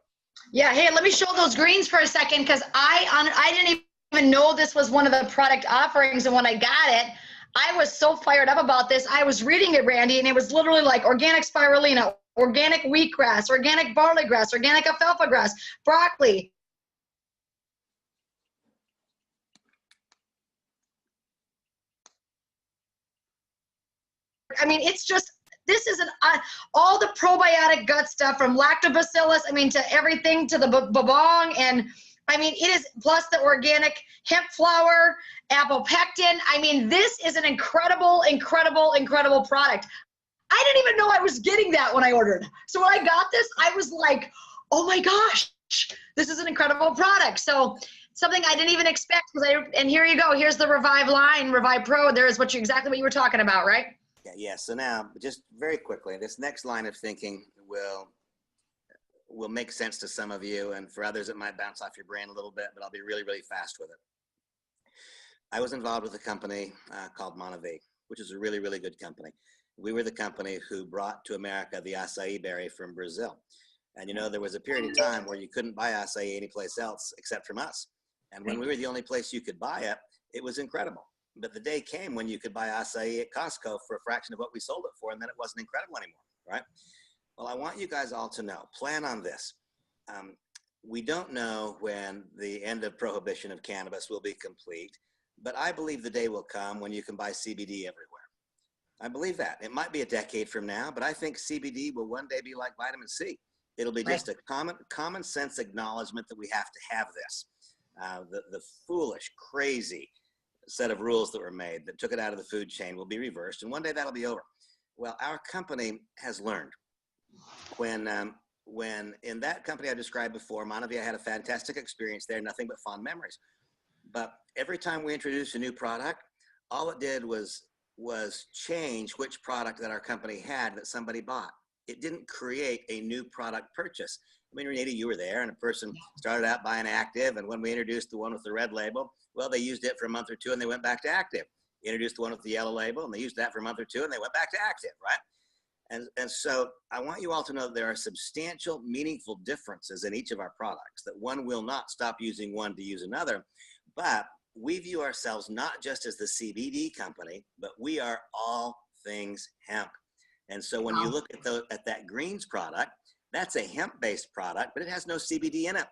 Yeah, hey, let me show those greens for a second, because I didn't even know this was one of the product offerings, and when I got it, I was so fired up about this. I was reading it, Randy, and it was literally like organic spirulina, organic wheatgrass, organic barley grass, organic alfalfa grass, broccoli. I mean, it's just, this is all the probiotic gut stuff from lactobacillus, I mean, to everything, to the babong, and I mean, it is, plus the organic hemp flour, apple pectin. I mean, this is an incredible, incredible, incredible product. I didn't even know I was getting that when I ordered. So when I got this, I was like, oh my gosh, this is an incredible product. So something I didn't even expect, and here you go. Here's the Revive line, Revive Pro. There is exactly what you were talking about, right? Yeah. So now, just very quickly, this next line of thinking will make sense to some of you, and for others, it might bounce off your brain a little bit, but I'll be really, really fast with it. I was involved with a company called Monavie, which is a really, really good company. We were the company who brought to America the acai berry from Brazil. And you know, there was a period of time where you couldn't buy acai anyplace else except from us. And when we were the only place you could buy it, it was incredible. But the day came when you could buy acai at Costco for a fraction of what we sold it for, and then it wasn't incredible anymore, right? Well, I want you guys all to know, plan on this. We don't know when the end of prohibition of cannabis will be complete, but I believe the day will come when you can buy CBD everywhere. I believe that. It might be a decade from now, but I think CBD will one day be like vitamin C. It'll be just a common sense acknowledgement that we have to have this. The foolish, crazy set of rules that were made that took it out of the food chain will be reversed, and one day that'll be over. Well, our company has learned. When in that company I described before, Monavie, I had a fantastic experience there, nothing but fond memories. But every time we introduced a new product, all it did was change which product that our company had that somebody bought. It didn't create a new product purchase. I mean, Renita, you were there, and a person started out buying Active, and when we introduced the one with the red label, well, they used it for a month or two, and they went back to Active. Introduced the one with the yellow label, and they used that for a month or two, and they went back to Active, right? And so I want you all to know that there are substantial, meaningful differences in each of our products, that one will not stop using one to use another, but we view ourselves not just as the CBD company, but we are all things hemp. And so when you look at that greens product, that's a hemp-based product, but it has no CBD in it.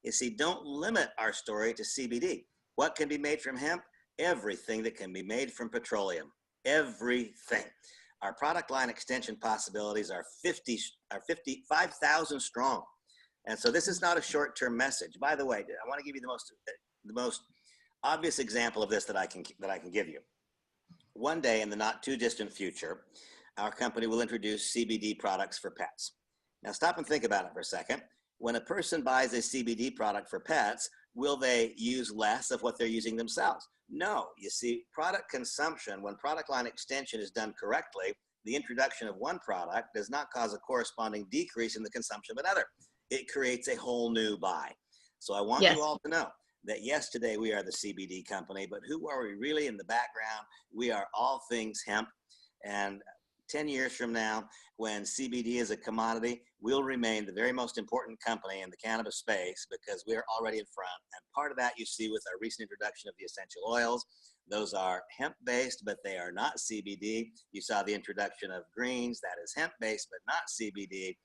You see, don't limit our story to CBD. What can be made from hemp? Everything that can be made from petroleum. Everything. Our product line extension possibilities are 5,000 strong. And so this is not a short-term message. By the way, I want to give you the most obvious example of this that I can give you. One day in the not too distant future, our company will introduce CBD products for pets. Now stop and think about it for a second. When a person buys a CBD product for pets, will they use less of what they're using themselves? No. You see, product consumption, when product line extension is done correctly, the introduction of one product does not cause a corresponding decrease in the consumption of another. It creates a whole new buy. So I want you all to know that yes, today we are the CBD company, but who are we really in the background? We are all things hemp. And 10 years from now, when CBD is a commodity, we'll remain the very most important company in the cannabis space because we're already in front. And part of that you see with our recent introduction of the essential oils. Those are hemp-based, but they are not CBD. You saw the introduction of greens, that is hemp-based, but not CBD.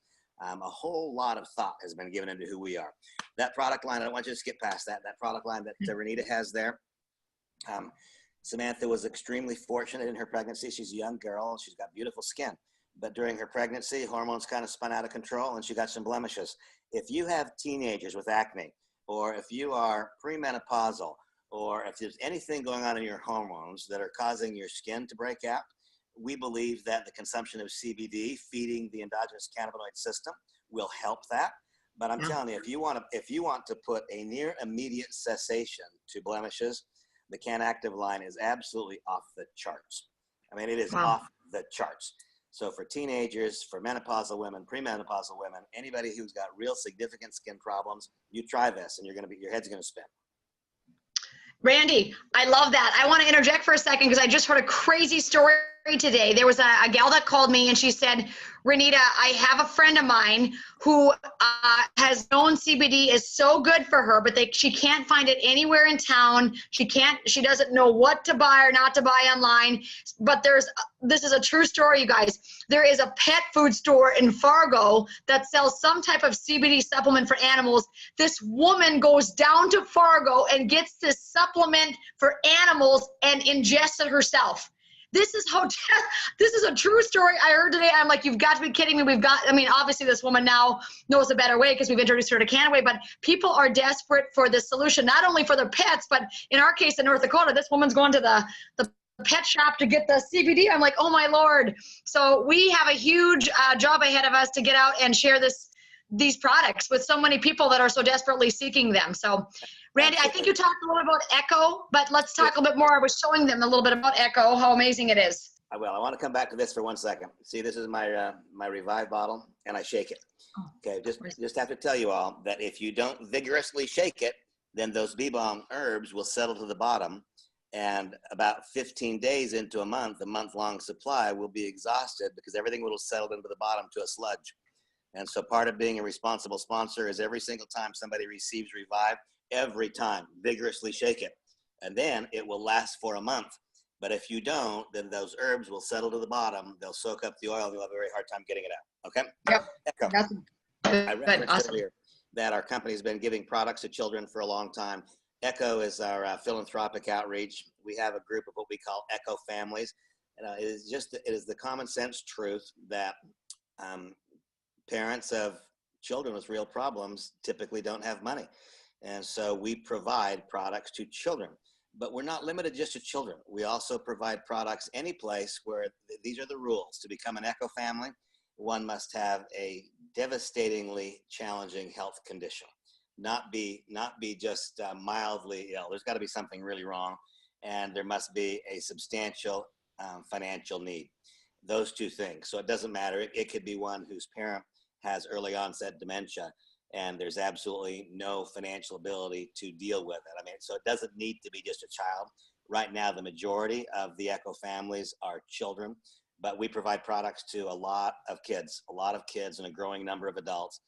A whole lot of thought has been given into who we are. That product line, I don't want you to skip past that. That product line that Renita has there. Samantha was extremely fortunate in her pregnancy. She's a young girl. She's got beautiful skin. But during her pregnancy, hormones kind of spun out of control and she got some blemishes. If you have teenagers with acne, or if you are premenopausal, or if there's anything going on in your hormones that are causing your skin to break out, we believe that the consumption of CBD, feeding the endogenous cannabinoid system, will help that. But I'm telling you, if you want to put a near immediate cessation to blemishes, the CanActive line is absolutely off the charts. I mean, it is off the charts. So for teenagers, for menopausal women, premenopausal women, anybody who's got real significant skin problems, you try this and your head's gonna spin. Randy, I love that. I want to interject for a second because I just heard a crazy story today. There was a gal that called me and she said, Renita, I have a friend of mine who has known CBD is so good for her, but she can't find it anywhere in town. She doesn't know what to buy or not to buy online. But this is a true story, you guys. There is a pet food store in Fargo that sells some type of CBD supplement for animals. This woman goes down to Fargo and gets this supplement for animals and ingests it herself. This is a true story I heard today. I'm like, you've got to be kidding me. Obviously this woman now knows a better way because we've introduced her to KWAY, but people are desperate for this solution, not only for their pets, but in our case in North Dakota, this woman's going to the pet shop to get the CBD. I'm like, oh my Lord. So we have a huge job ahead of us to get out and share these products with so many people that are so desperately seeking them. So Randy, I think you talked a little about Echo, but let's talk a bit more. I was showing them a little bit about Echo, how amazing it is. I will. I want to come back to this for 1 second. See, this is my Revive bottle, and I shake it. Okay, just have to tell you all that if you don't vigorously shake it, then those bee balm herbs will settle to the bottom, And about 15 days into a month-long supply will be exhausted because everything will settle into the bottom to a sludge. And so part of being a responsible sponsor is every single time somebody receives Revive, every time, vigorously shake it. And then it will last for a month. But if you don't, then those herbs will settle to the bottom. They'll soak up the oil and you'll have a very hard time getting it out. Okay? Yep. Echo. That's I good. referenced Awesome. earlier that our company's been giving products to children for a long time. Echo is our philanthropic outreach. We have a group of what we call Echo families. It is the common sense truth that parents of children with real problems typically don't have money. And so we provide products to children, but we're not limited just to children. We also provide products any place where these are the rules. To become an Echo family, one must have a devastatingly challenging health condition, not be just mildly ill. There's got to be something really wrong, and there must be a substantial financial need. Those two things. So it doesn't matter. It could be one whose parent has early onset dementia, and there's absolutely no financial ability to deal with it. I mean, so it doesn't need to be just a child. Right now, the majority of the Echo families are children, but we provide products to a lot of kids and a growing number of adults.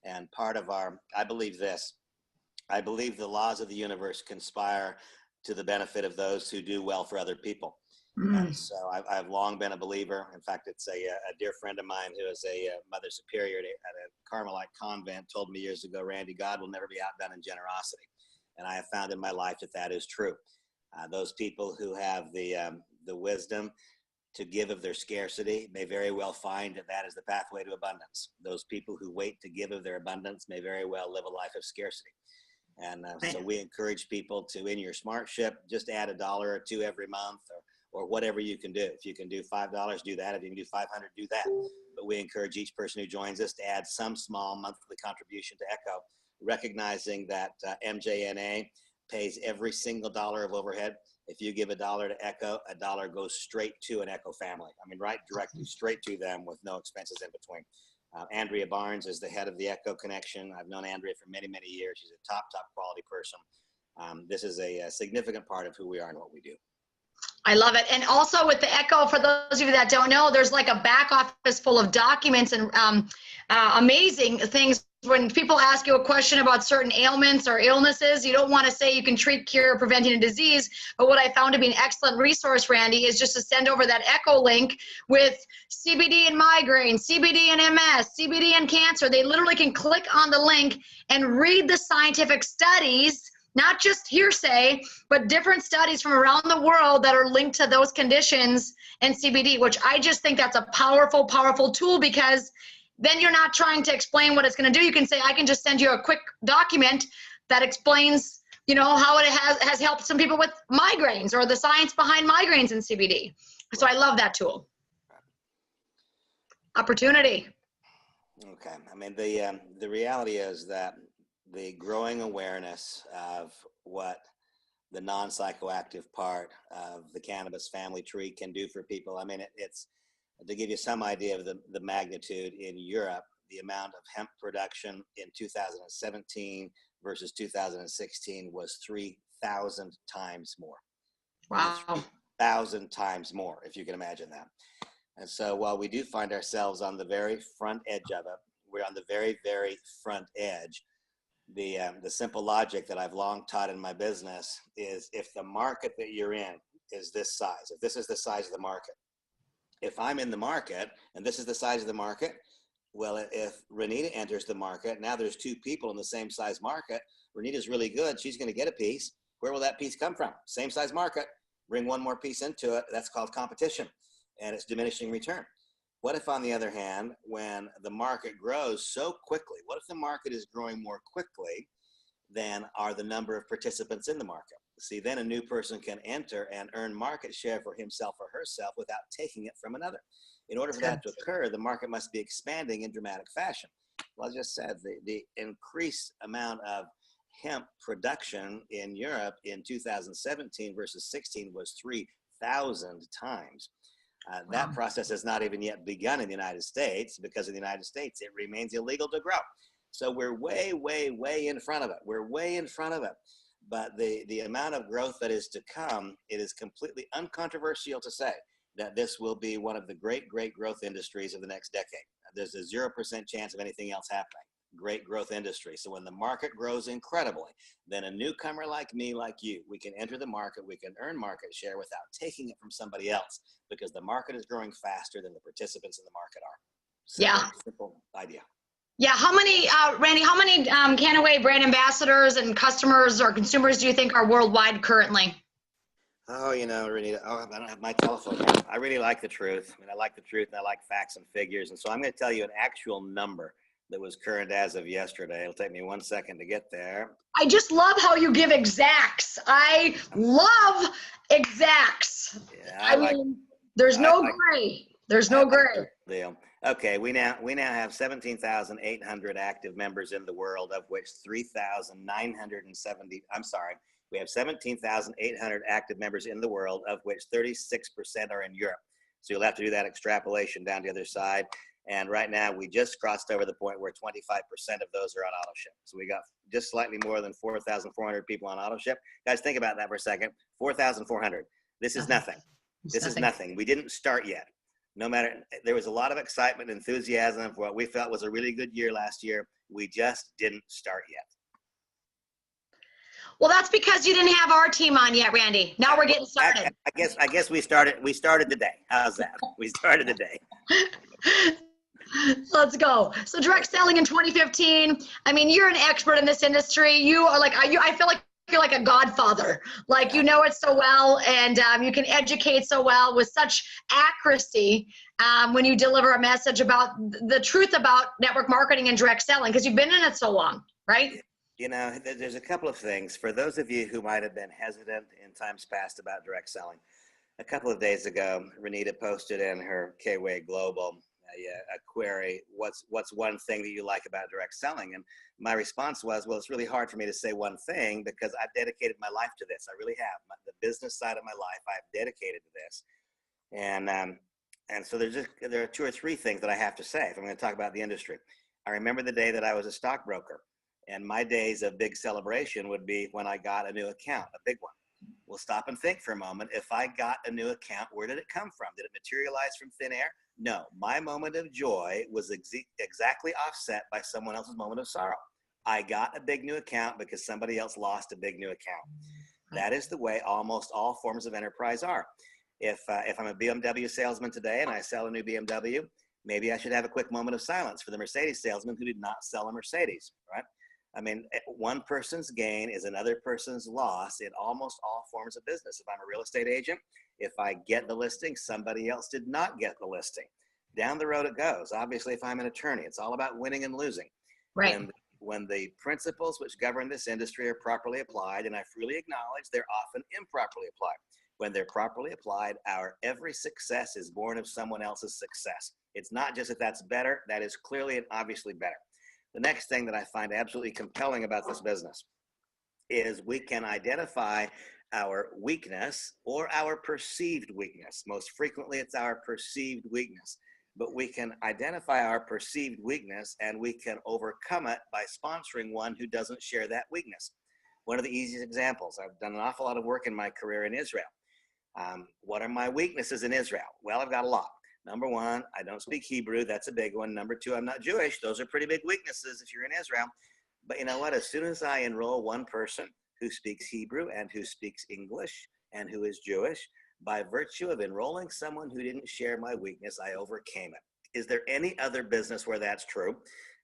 And part of I believe the laws of the universe conspire to the benefit of those who do well for other people. And so I've long been a believer. In fact, it's a dear friend of mine who is a Mother Superior at a Carmelite convent told me years ago, Randy, God will never be outdone in generosity. And I have found in my life that is true. Those people who have the wisdom to give of their scarcity may very well find that is the pathway to abundance. Those people who wait to give of their abundance may very well live a life of scarcity. And so we encourage people to, in your smart ship, just add $1 or $2 every month, or whatever you can do. If you can do $5, do that. If you can do 500, do that. But we encourage each person who joins us to add some small monthly contribution to Echo, recognizing that MJNA pays every single dollar of overhead. If you give $1 to Echo, $1 goes straight to an Echo family. I mean, right directly straight to them with no expenses in between. Andrea Barnes is the head of the Echo Connection. I've known Andrea for many, many years. She's a top quality person. This is a significant part of who we are and what we do. I love it. And also with the Echo, for those of you that don't know, there's like a back office full of documents and amazing things. When people ask you a question about certain ailments or illnesses, you don't want to say you can treat, cure, preventing a disease. But what I found to be an excellent resource, Randy, is just to send over that Echo link with CBD and migraine, CBD and MS, CBD and cancer. They literally can click on the link and read the scientific studies, not just hearsay, but different studies from around the world that are linked to those conditions and CBD, which I just think that's a powerful, powerful tool, because then you're not trying to explain what it's going to do. You can say, I can just send you a quick document that explains, how it has helped some people with migraines, or the science behind migraines and CBD. So I love that tool. Opportunity. Okay. I mean, the reality is that the growing awareness of what the non-psychoactive part of the cannabis family tree can do for people. I mean, it's to give you some idea of the magnitude. In Europe, the amount of hemp production in 2017 versus 2016 was 3,000 times more. Wow. 3,000 times more, if you can imagine that. And so while we do find ourselves on the very front edge of it, we're on the very, very front edge. The simple logic that I've long taught in my business is, if the market that you're in is this size, if this is the size of the market, if I'm in the market and this is the size of the market, well, if Renita enters the market, now there's two people in the same size market. Renita's really good. She's going to get a piece. Where will that piece come from? Same size market. Bring one more piece into it. That's called competition, and it's diminishing return. What if, on the other hand, when the market grows so quickly, what if the market is growing more quickly than are the number of participants in the market? See, then a new person can enter and earn market share for himself or herself without taking it from another. In order for that to occur, the market must be expanding in dramatic fashion. Well, I just said the increased amount of hemp production in Europe in 2017 versus 16 was 3,000 times. That process has not even yet begun in the United States, because in the United States, it remains illegal to grow. So we're way, way, way in front of it. We're way in front of it. but the amount of growth that is to come, it is completely uncontroversial to say that this will be one of the great growth industries of the next decade. There's a 0% chance of anything else happening. Great growth industry. So when the market grows incredibly, then a newcomer like me, like you, we can enter the market, we can earn market share without taking it from somebody else, because the market is growing faster than the participants in the market are. Simple idea. Yeah. How many, Randy, how many KWAY brand ambassadors and customers or consumers do you think are worldwide currently? Oh, you know, Renita, I don't have my telephone. I really like the truth. I mean, I like the truth and I like facts and figures. And so I'm going to tell you an actual number that was current as of yesterday. It'll take me 1 second to get there. I just love how you give exacts. I love exacts. Yeah, I mean, there's no gray. There's no gray. Deal. Okay, we now have 17,800 active members in the world, of which 3,970. I'm sorry. We have 17,800 active members in the world, of which 36% are in Europe. So you'll have to do that extrapolation down the other side. And right now, we just crossed over the point where 25% of those are on auto ship. So we got just slightly more than 4,400 people on auto ship. Guys, think about that for a second. 4,400. This is nothing. This is nothing. We didn't start yet. No matter, there was a lot of excitement and enthusiasm for what we felt was a really good year last year. We just didn't start yet. Well, that's because you didn't have our team on yet, Randy. Now we're getting started. I guess we started today. How's that? We started today. Let's go. So direct selling in 2015. I mean, you're an expert in this industry. You are like, I feel like you're like a godfather. Like, you know it so well, and you can educate so well with such accuracy when you deliver a message about the truth about network marketing and direct selling, because you've been in it so long, right? You know, there's a couple of things. For those of you who might have been hesitant in times past about direct selling, a couple of days ago, Renita posted in her KWAY Global a query, what's one thing that you like about direct selling? And my response was, well, it's really hard for me to say one thing because I've dedicated my life to this. I really have. The business side of my life, I've dedicated to this. And so there are 2 or 3 things that I have to say if I'm going to talk about the industry. I remember the day that I was a stockbroker, and my days of big celebration would be when I got a new account, a big one. We'll stop and think for a moment. If I got a new account, where did it come from? Did it materialize from thin air? No, my moment of joy was exactly offset by someone else's moment of sorrow. I got a big new account because somebody else lost a big new account. That is the way almost all forms of enterprise are. If I'm a BMW salesman today and I sell a new BMW, maybe I should have a quick moment of silence for the Mercedes salesman who did not sell a Mercedes, right? I mean, one person's gain is another person's loss in almost all forms of business. If I'm a real estate agent, if I get the listing, somebody else did not get the listing. Down the road it goes. Obviously, if I'm an attorney, it's all about winning and losing. Right. When the principles which govern this industry are properly applied, and I freely acknowledge they're often improperly applied. When they're properly applied, our every success is born of someone else's success. It's not just that that's better, that is clearly and obviously better. The next thing that I find absolutely compelling about this business is we can identify our weakness or our perceived weakness. Most frequently, it's our perceived weakness. But we can identify our perceived weakness and we can overcome it by sponsoring one who doesn't share that weakness. One of the easiest examples, I've done an awful lot of work in my career in Israel. What are my weaknesses in Israel? Well, I've got a lot. Number 1, I don't speak Hebrew. That's a big one. Number 2, I'm not Jewish. Those are pretty big weaknesses if you're in Israel. But you know what? As soon as I enroll one person who speaks Hebrew and who speaks English and who is Jewish, by virtue of enrolling someone who didn't share my weakness, I overcame it. Is there any other business where that's true?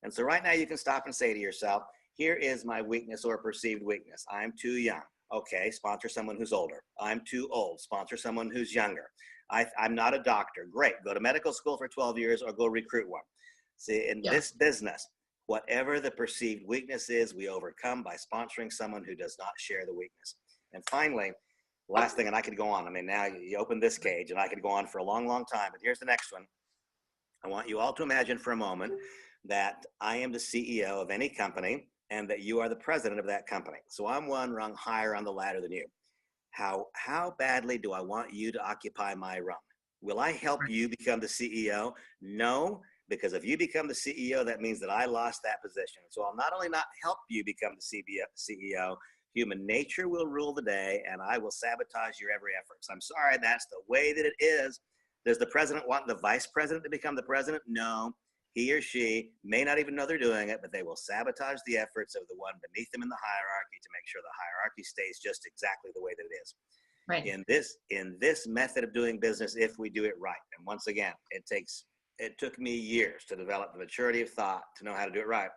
And so right now you can stop and say to yourself, here is my weakness or perceived weakness. I'm too young. Okay, sponsor someone who's older. I'm too old. Sponsor someone who's younger. I'm not a doctor. Great. Go to medical school for 12 years or go recruit one. See, in this business, whatever the perceived weakness is, we overcome by sponsoring someone who does not share the weakness. And finally, last thing, and I could go on. I mean, now you open this cage and I could go on for a long, long time, but here's the next one. I want you all to imagine for a moment that I am the CEO of any company and that you are the president of that company. So I'm one rung higher on the ladder than you. How badly do I want you to occupy my rung? Will I help you become the CEO? No, because if you become the CEO, that means that I lost that position. So I'll not only not help you become the CEO, Human nature will rule the day, and I will sabotage your every effort. So I'm sorry, that's the way that it is. Does the president want the vice president to become the president? No. He or she may not even know they're doing it, but they will sabotage the efforts of the one beneath them in the hierarchy to make sure the hierarchy stays just exactly the way that it is. Right. In this method of doing business, if we do it right, and once again, it took me years to develop the maturity of thought to know how to do it right.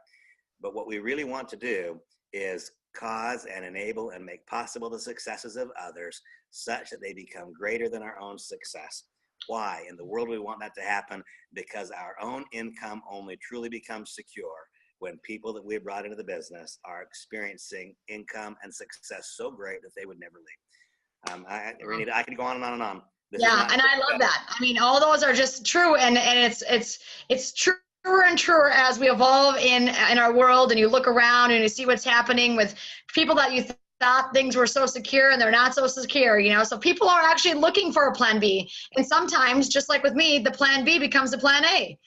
But what we really want to do is cause and enable and make possible the successes of others such that they become greater than our own success. Why in the world do we want that to happen? Because our own income only truly becomes secure when people that we have brought into the business are experiencing income and success so great that they would never leave. Renita, I could go on and on and on. Yeah, and I love that. I mean, all those are just true, and it's truer and truer as we evolve in our world, and you look around and you see what's happening with people that you thought things were so secure, and they're not so secure, you know. So people are actually looking for a plan B, and sometimes, just like with me, the plan B becomes the plan A.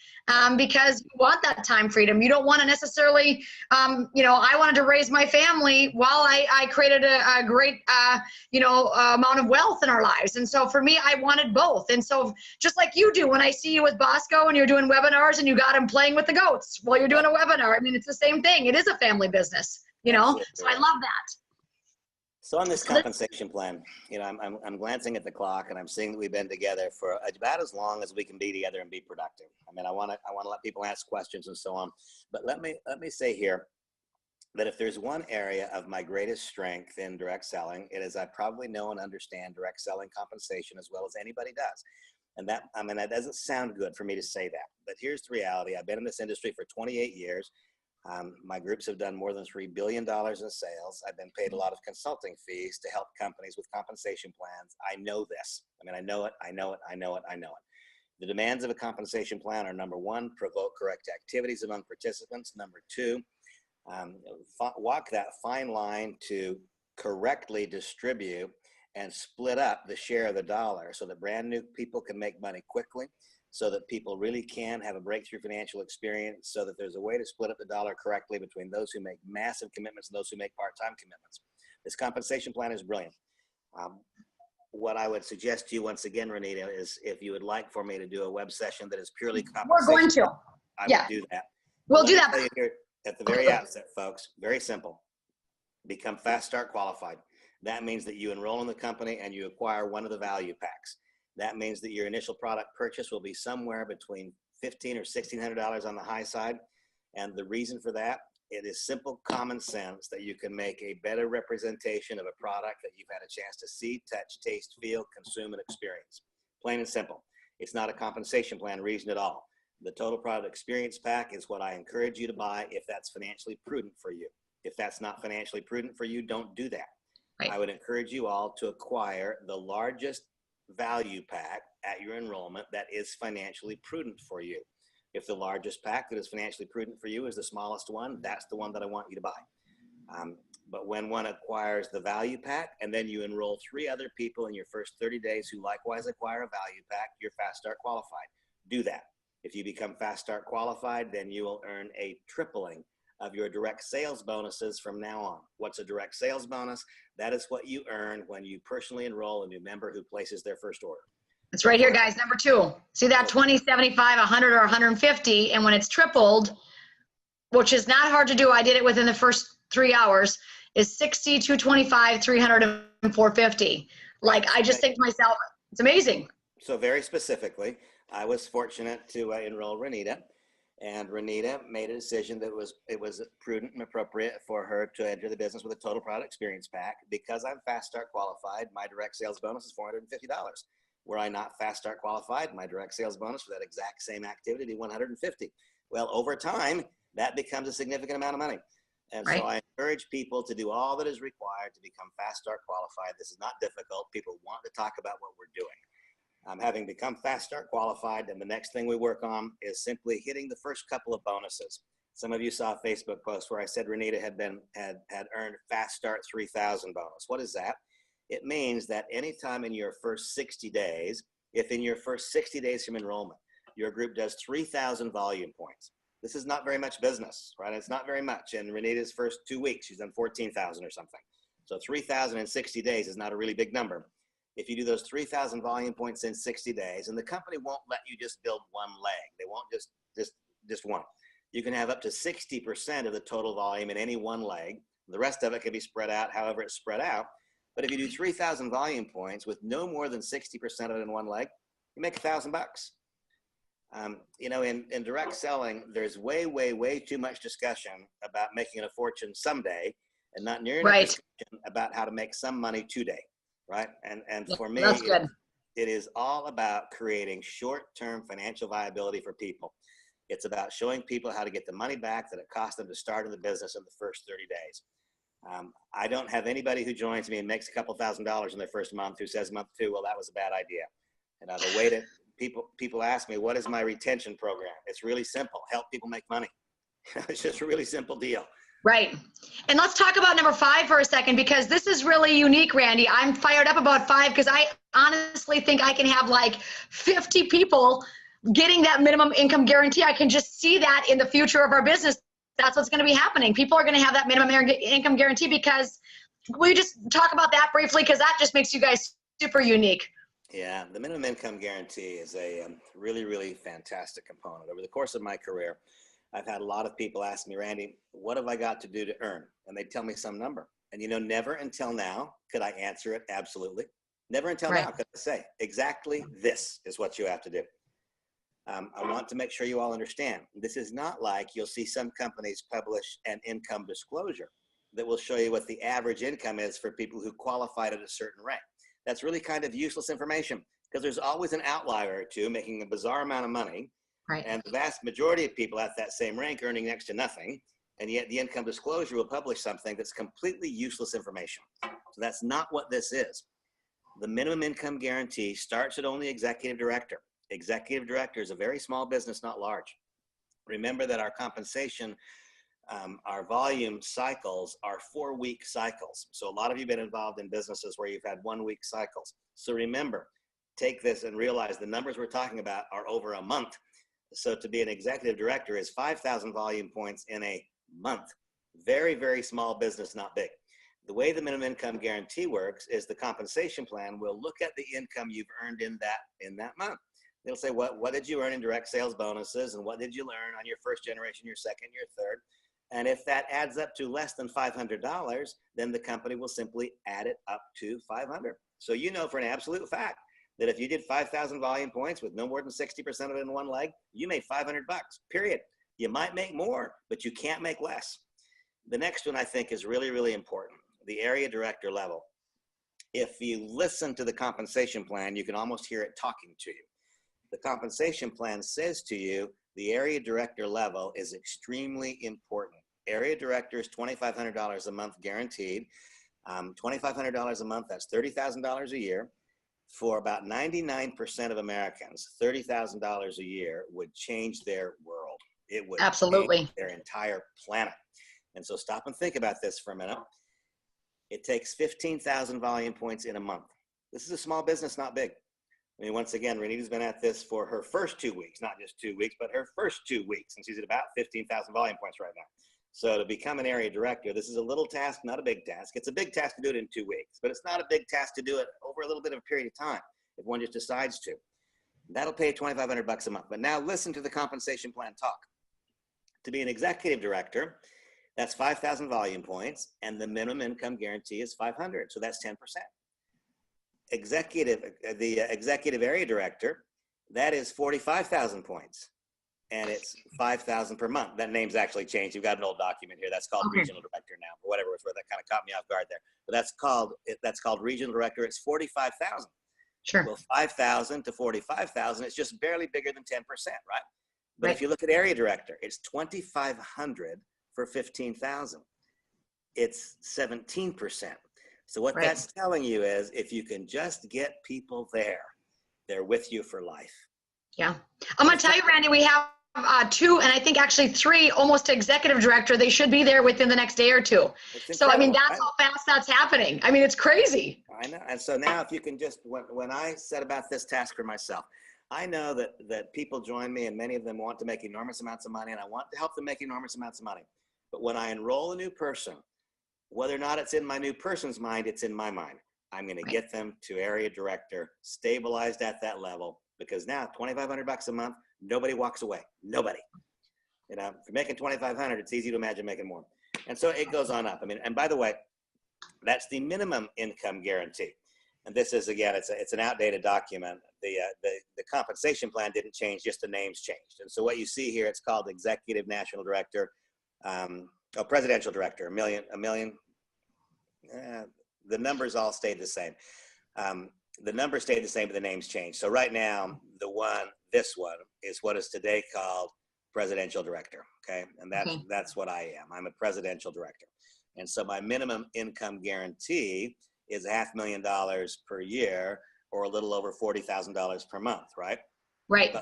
Because you want that time freedom. You don't want to necessarily, I wanted to raise my family while I created a great, amount of wealth in our lives. And so for me, I wanted both. And so just like you do, when I see you with Bosco and you're doing webinars and you got him playing with the goats while you're doing a webinar, I mean, it's the same thing. It is a family business, you know. Absolutely. So I love that. So on this compensation plan, I'm glancing at the clock and I'm seeing that we've been together for about as long as we can be together and be productive. I mean, I want to let people ask questions and so on, but let me say here that if there's one area of my greatest strength in direct selling, it is I probably know and understand direct selling compensation as well as anybody does. And that doesn't sound good for me to say that, but here's the reality. I've been in this industry for 28 years. My groups have done more than $3 billion in sales. I've been paid a lot of consulting fees to help companies with compensation plans. I know this. I know it. The demands of a compensation plan are: number one, provoke correct activities among participants. Number two, walk that fine line to correctly distribute and split up the share of the dollar so that brand new people can make money quickly, so that people really can have a breakthrough financial experience, so that there's a way to split up the dollar correctly between those who make massive commitments and those who make part-time commitments. This compensation plan is brilliant. What I would suggest to you once again, Renita, is if you would like for me to do a web session that is purely compensation, we're going to. I will do that. We'll do that. Tell you here at the very outset, folks, very simple. Become Fast Start qualified. That means that you enroll in the company and you acquire one of the value packs. That means that your initial product purchase will be somewhere between $1,500 or $1,600 on the high side. And the reason for that, it is simple common sense that you can make a better representation of a product that you've had a chance to see, touch, taste, feel, consume, and experience. Plain and simple. It's not a compensation plan reason at all. The total product experience pack is what I encourage you to buy if that's financially prudent for you. If that's not financially prudent for you, don't do that. Right. I would encourage you all to acquire the largest value pack at your enrollment that is financially prudent for you. If the largest pack that is financially prudent for you is the smallest one, that's the one that I want you to buy. But when one acquires the value pack and then you enroll 3 other people in your first 30 days who likewise acquire a value pack, you're Fast Start qualified. Do that. If you become Fast Start qualified, then you will earn a tripling of your direct sales bonuses from now on. What's a direct sales bonus? That is what you earn when you personally enroll a new member who places their first order. It's right here, guys. Number 2. See that 20, 75, 100, or 150, and when it's tripled, which is not hard to do, I did it within the first 3 hours, is 60, 225, 300, and 450. Like, I just think to myself, it's amazing. So very specifically, I was fortunate to enroll Renita. And Renita made a decision that it was prudent and appropriate for her to enter the business with a total product experience pack. Because I'm Fast Start qualified, my direct sales bonus is $450. Were I not Fast Start qualified, my direct sales bonus for that exact same activity would be $150. Well, over time, that becomes a significant amount of money. And so I encourage people to do all that is required to become Fast Start qualified. This is not difficult. People want to talk about what we're doing. Having become Fast Start qualified, and the next thing we work on is simply hitting the first couple of bonuses. Some of you saw a Facebook post where I said Renita had earned Fast Start 3000 bonus. What is that? It means that anytime in your first 60 days, if in your first 60 days from enrollment, your group does 3,000 volume points. This is not very much business, right? It's not very much. In Renita's first 2 weeks, she's done 14,000 or something. So 3,000 in 60 days is not a really big number. If you do those 3,000 volume points in 60 days, and the company won't let you just build one leg. They won't just one. You can have up to 60% of the total volume in any one leg. The rest of it can be spread out however it's spread out. But if you do 3,000 volume points with no more than 60% of it in one leg, you make $1,000. You know, in direct selling, there's way too much discussion about making a fortune someday, and not near enough discussion about how to make some money today, right? And for me, it is all about creating short-term financial viability for people. It's about showing people how to get the money back that it cost them to start in the business in the first 30 days. I don't have anybody who joins me and makes a couple $1,000s in their first month who says month 2, well, that was a bad idea. And the way that people ask me, what is my retention program? It's really simple. Help people make money. It's just a really simple deal. Right. And let's talk about number 5 for a second, because this is really unique, Randy. I'm fired up about 5 because I honestly think I can have like 50 people getting that minimum income guarantee. I can just see that in the future of our business. That's what's going to be happening. People are going to have that minimum income guarantee, because we just talk about that briefly, because that just makes you guys super unique. Yeah, the minimum income guarantee is a really fantastic component. Over the course of my career, I've had a lot of people ask me, Randy, what have I got to do to earn? And they tell me some number. And you know, never until now could I answer it absolutely. Never until now could I say, exactly this is what you have to do. I want to make sure you all understand, this is not like you'll see some companies publish an income disclosure that will show you what the average income is for people who qualified at a certain rank. That's really kind of useless information, because there's always an outlier or two making a bizarre amount of money. And the vast majority of people at that same rank earning next to nothing. And yet the income disclosure will publish something that's completely useless information. So that's not what this is. The minimum income guarantee starts at only executive director. Executive director is a very small business, not large. Remember that our compensation, our volume cycles are 4-week cycles. So a lot of you have been involved in businesses where you've had 1-week cycles. So remember, take this and realize the numbers we're talking about are over a month. So to be an executive director is 5,000 volume points in a month. Very small business, not big. The way the minimum income guarantee works is the compensation plan will look at the income you've earned in that month. They'll say, what did you earn in direct sales bonuses, and what did you earn on your first generation, your second, your third? And if that adds up to less than $500, then the company will simply add it up to 500. So you know for an absolute fact that if you did 5,000 volume points with no more than 60% of it in one leg, you made $500, period. You might make more, but you can't make less. The next one I think is really important, the area director level. If you listen to the compensation plan, you can almost hear it talking to you. The compensation plan says to you, the area director level is extremely important. Area director is $2,500 a month guaranteed. $2,500 a month, that's $30,000 a year. For about 99% of Americans, $30,000 a year would change their world. It would change their entire planet. And so stop and think about this for a minute. It takes 15,000 volume points in a month. This is a small business, not big. I mean, once again, Renita's been at this for her first 2 weeks, not just 2 weeks, but her first 2 weeks, and she's at about 15,000 volume points right now. So to become an area director, this is a little task, not a big task. It's a big task to do it in 2 weeks, but it's not a big task to do it over a little bit of a period of time if one just decides to. That'll pay $2,500 a month. But now listen to the compensation plan talk. To be an executive director, that's 5,000 volume points, and the minimum income guarantee is 500, so that's 10%. The executive area director, that is 45,000 points, and it's 5,000 per month. That name's actually changed. You've got an old document here. That's called regional director now, or whatever it was, where that kind of caught me off guard there. But that's called regional director. It's 45,000. Sure. Well, 5,000 to 45,000, it's just barely bigger than 10%, right? But if you look at area director, it's 2,500 for 15,000. It's 17%. So what that's telling you is, if you can just get people there, they're with you for life. Yeah. I'm going to tell you, Randy, we have 2, and I think actually 3 almost executive director. They should be there within the next day or 2. So, I mean, that's how fast that's happening. I mean, it's crazy. I know. And so now if you can just, when I set about this task for myself, I know that people join me, and many of them want to make enormous amounts of money, and I want to help them make enormous amounts of money. But when I enroll a new person, Whether or not it's in my new person's mind, it's in my mind. I'm going to get them to area director, stabilized at that level, because now $2,500 a month, nobody walks away. Nobody. You know, if you're making $2,500, it's easy to imagine making more. And so it goes on up. I mean, and by the way, that's the minimum income guarantee. And this is, again, it's an outdated document. The compensation plan didn't change, just the names changed. And so what you see here, it's called Executive National Director, Presidential Director, a million. The numbers all stayed the same. The numbers stayed the same, but the names changed. So right now, this one is what is today called Presidential Director, okay? And that's what I am. I'm a Presidential Director. And so my minimum income guarantee is $500,000 per year, or a little over $40,000 per month, right? Right.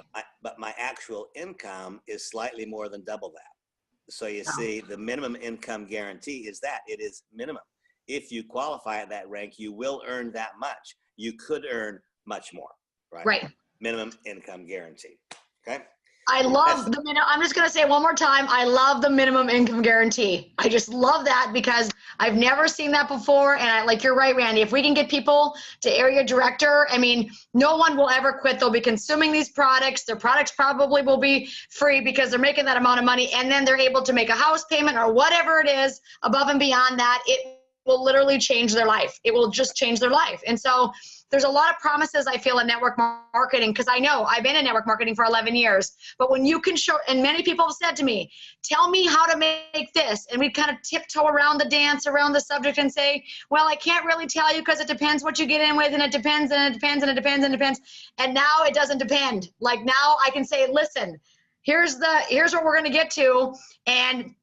But my actual income is slightly more than double that. So you see, the minimum income guarantee is that it is minimum. If you qualify at that rank, you will earn that much. You could earn much more, right? Right. Minimum income guarantee, okay? I love the minimum. I'm just going to say it one more time. I love the minimum income guarantee. I just love that because I've never seen that before. And like, you're right, Randy, if we can get people to area director, I mean, no one will ever quit. They'll be consuming these products. Their products probably will be free because they're making that amount of money. And then they're able to make a house payment or whatever it is above and beyond that. It will literally change their life. It will just change their life. And so there's a lot of promises I feel in network marketing, because I know I've been in network marketing for 11 years, but when you can show, and many people have said to me, tell me how to make this. And we kind of tiptoe around the dance, around the subject and say, well, I can't really tell you because it depends what you get in with, and it depends, and it depends, and it depends, and it depends. And now it doesn't depend. Like now I can say, listen, here's what we're going to get to. And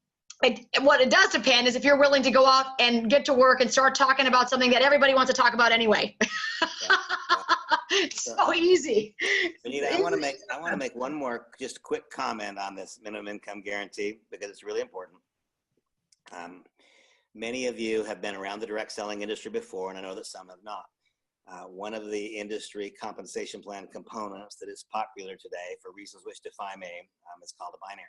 what it does depend is if you're willing to go out and get to work and start talking about something that everybody wants to talk about anyway. It's so easy. Anita, I want to make one more just quick comment on this minimum income guarantee, because it's really important. Many of you have been around the direct selling industry before, and I know that some have not. One of the industry compensation plan components that is popular today, for reasons which defy me, is called a binary.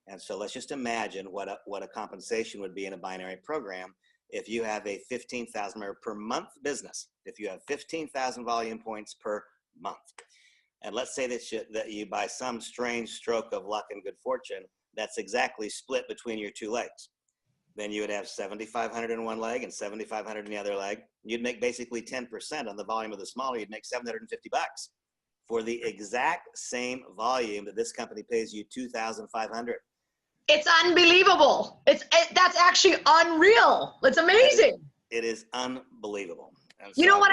And so let's just imagine what a compensation would be in a binary program if you have a 15,000 per month business, if you have 15,000 volume points per month. And let's say that you, by some strange stroke of luck and good fortune, that's exactly split between your two legs. Then you would have 7,500 in one leg and 7,500 in the other leg. You'd make basically 10% on the volume of the smaller. You'd make $750 for the exact same volume that this company pays you $2,500. It's unbelievable. That's actually unreal. It's amazing. It is unbelievable. You know what?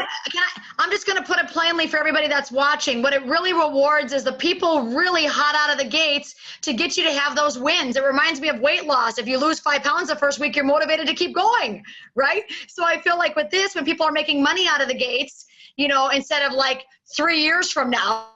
I'm just going to put it plainly for everybody that's watching. What it really rewards is the people really hot out of the gates to get you to have those wins. It reminds me of weight loss. If you lose 5 pounds the first week, you're motivated to keep going, right? So I feel like with this, when people are making money out of the gates, you know, instead of like 3 years from now,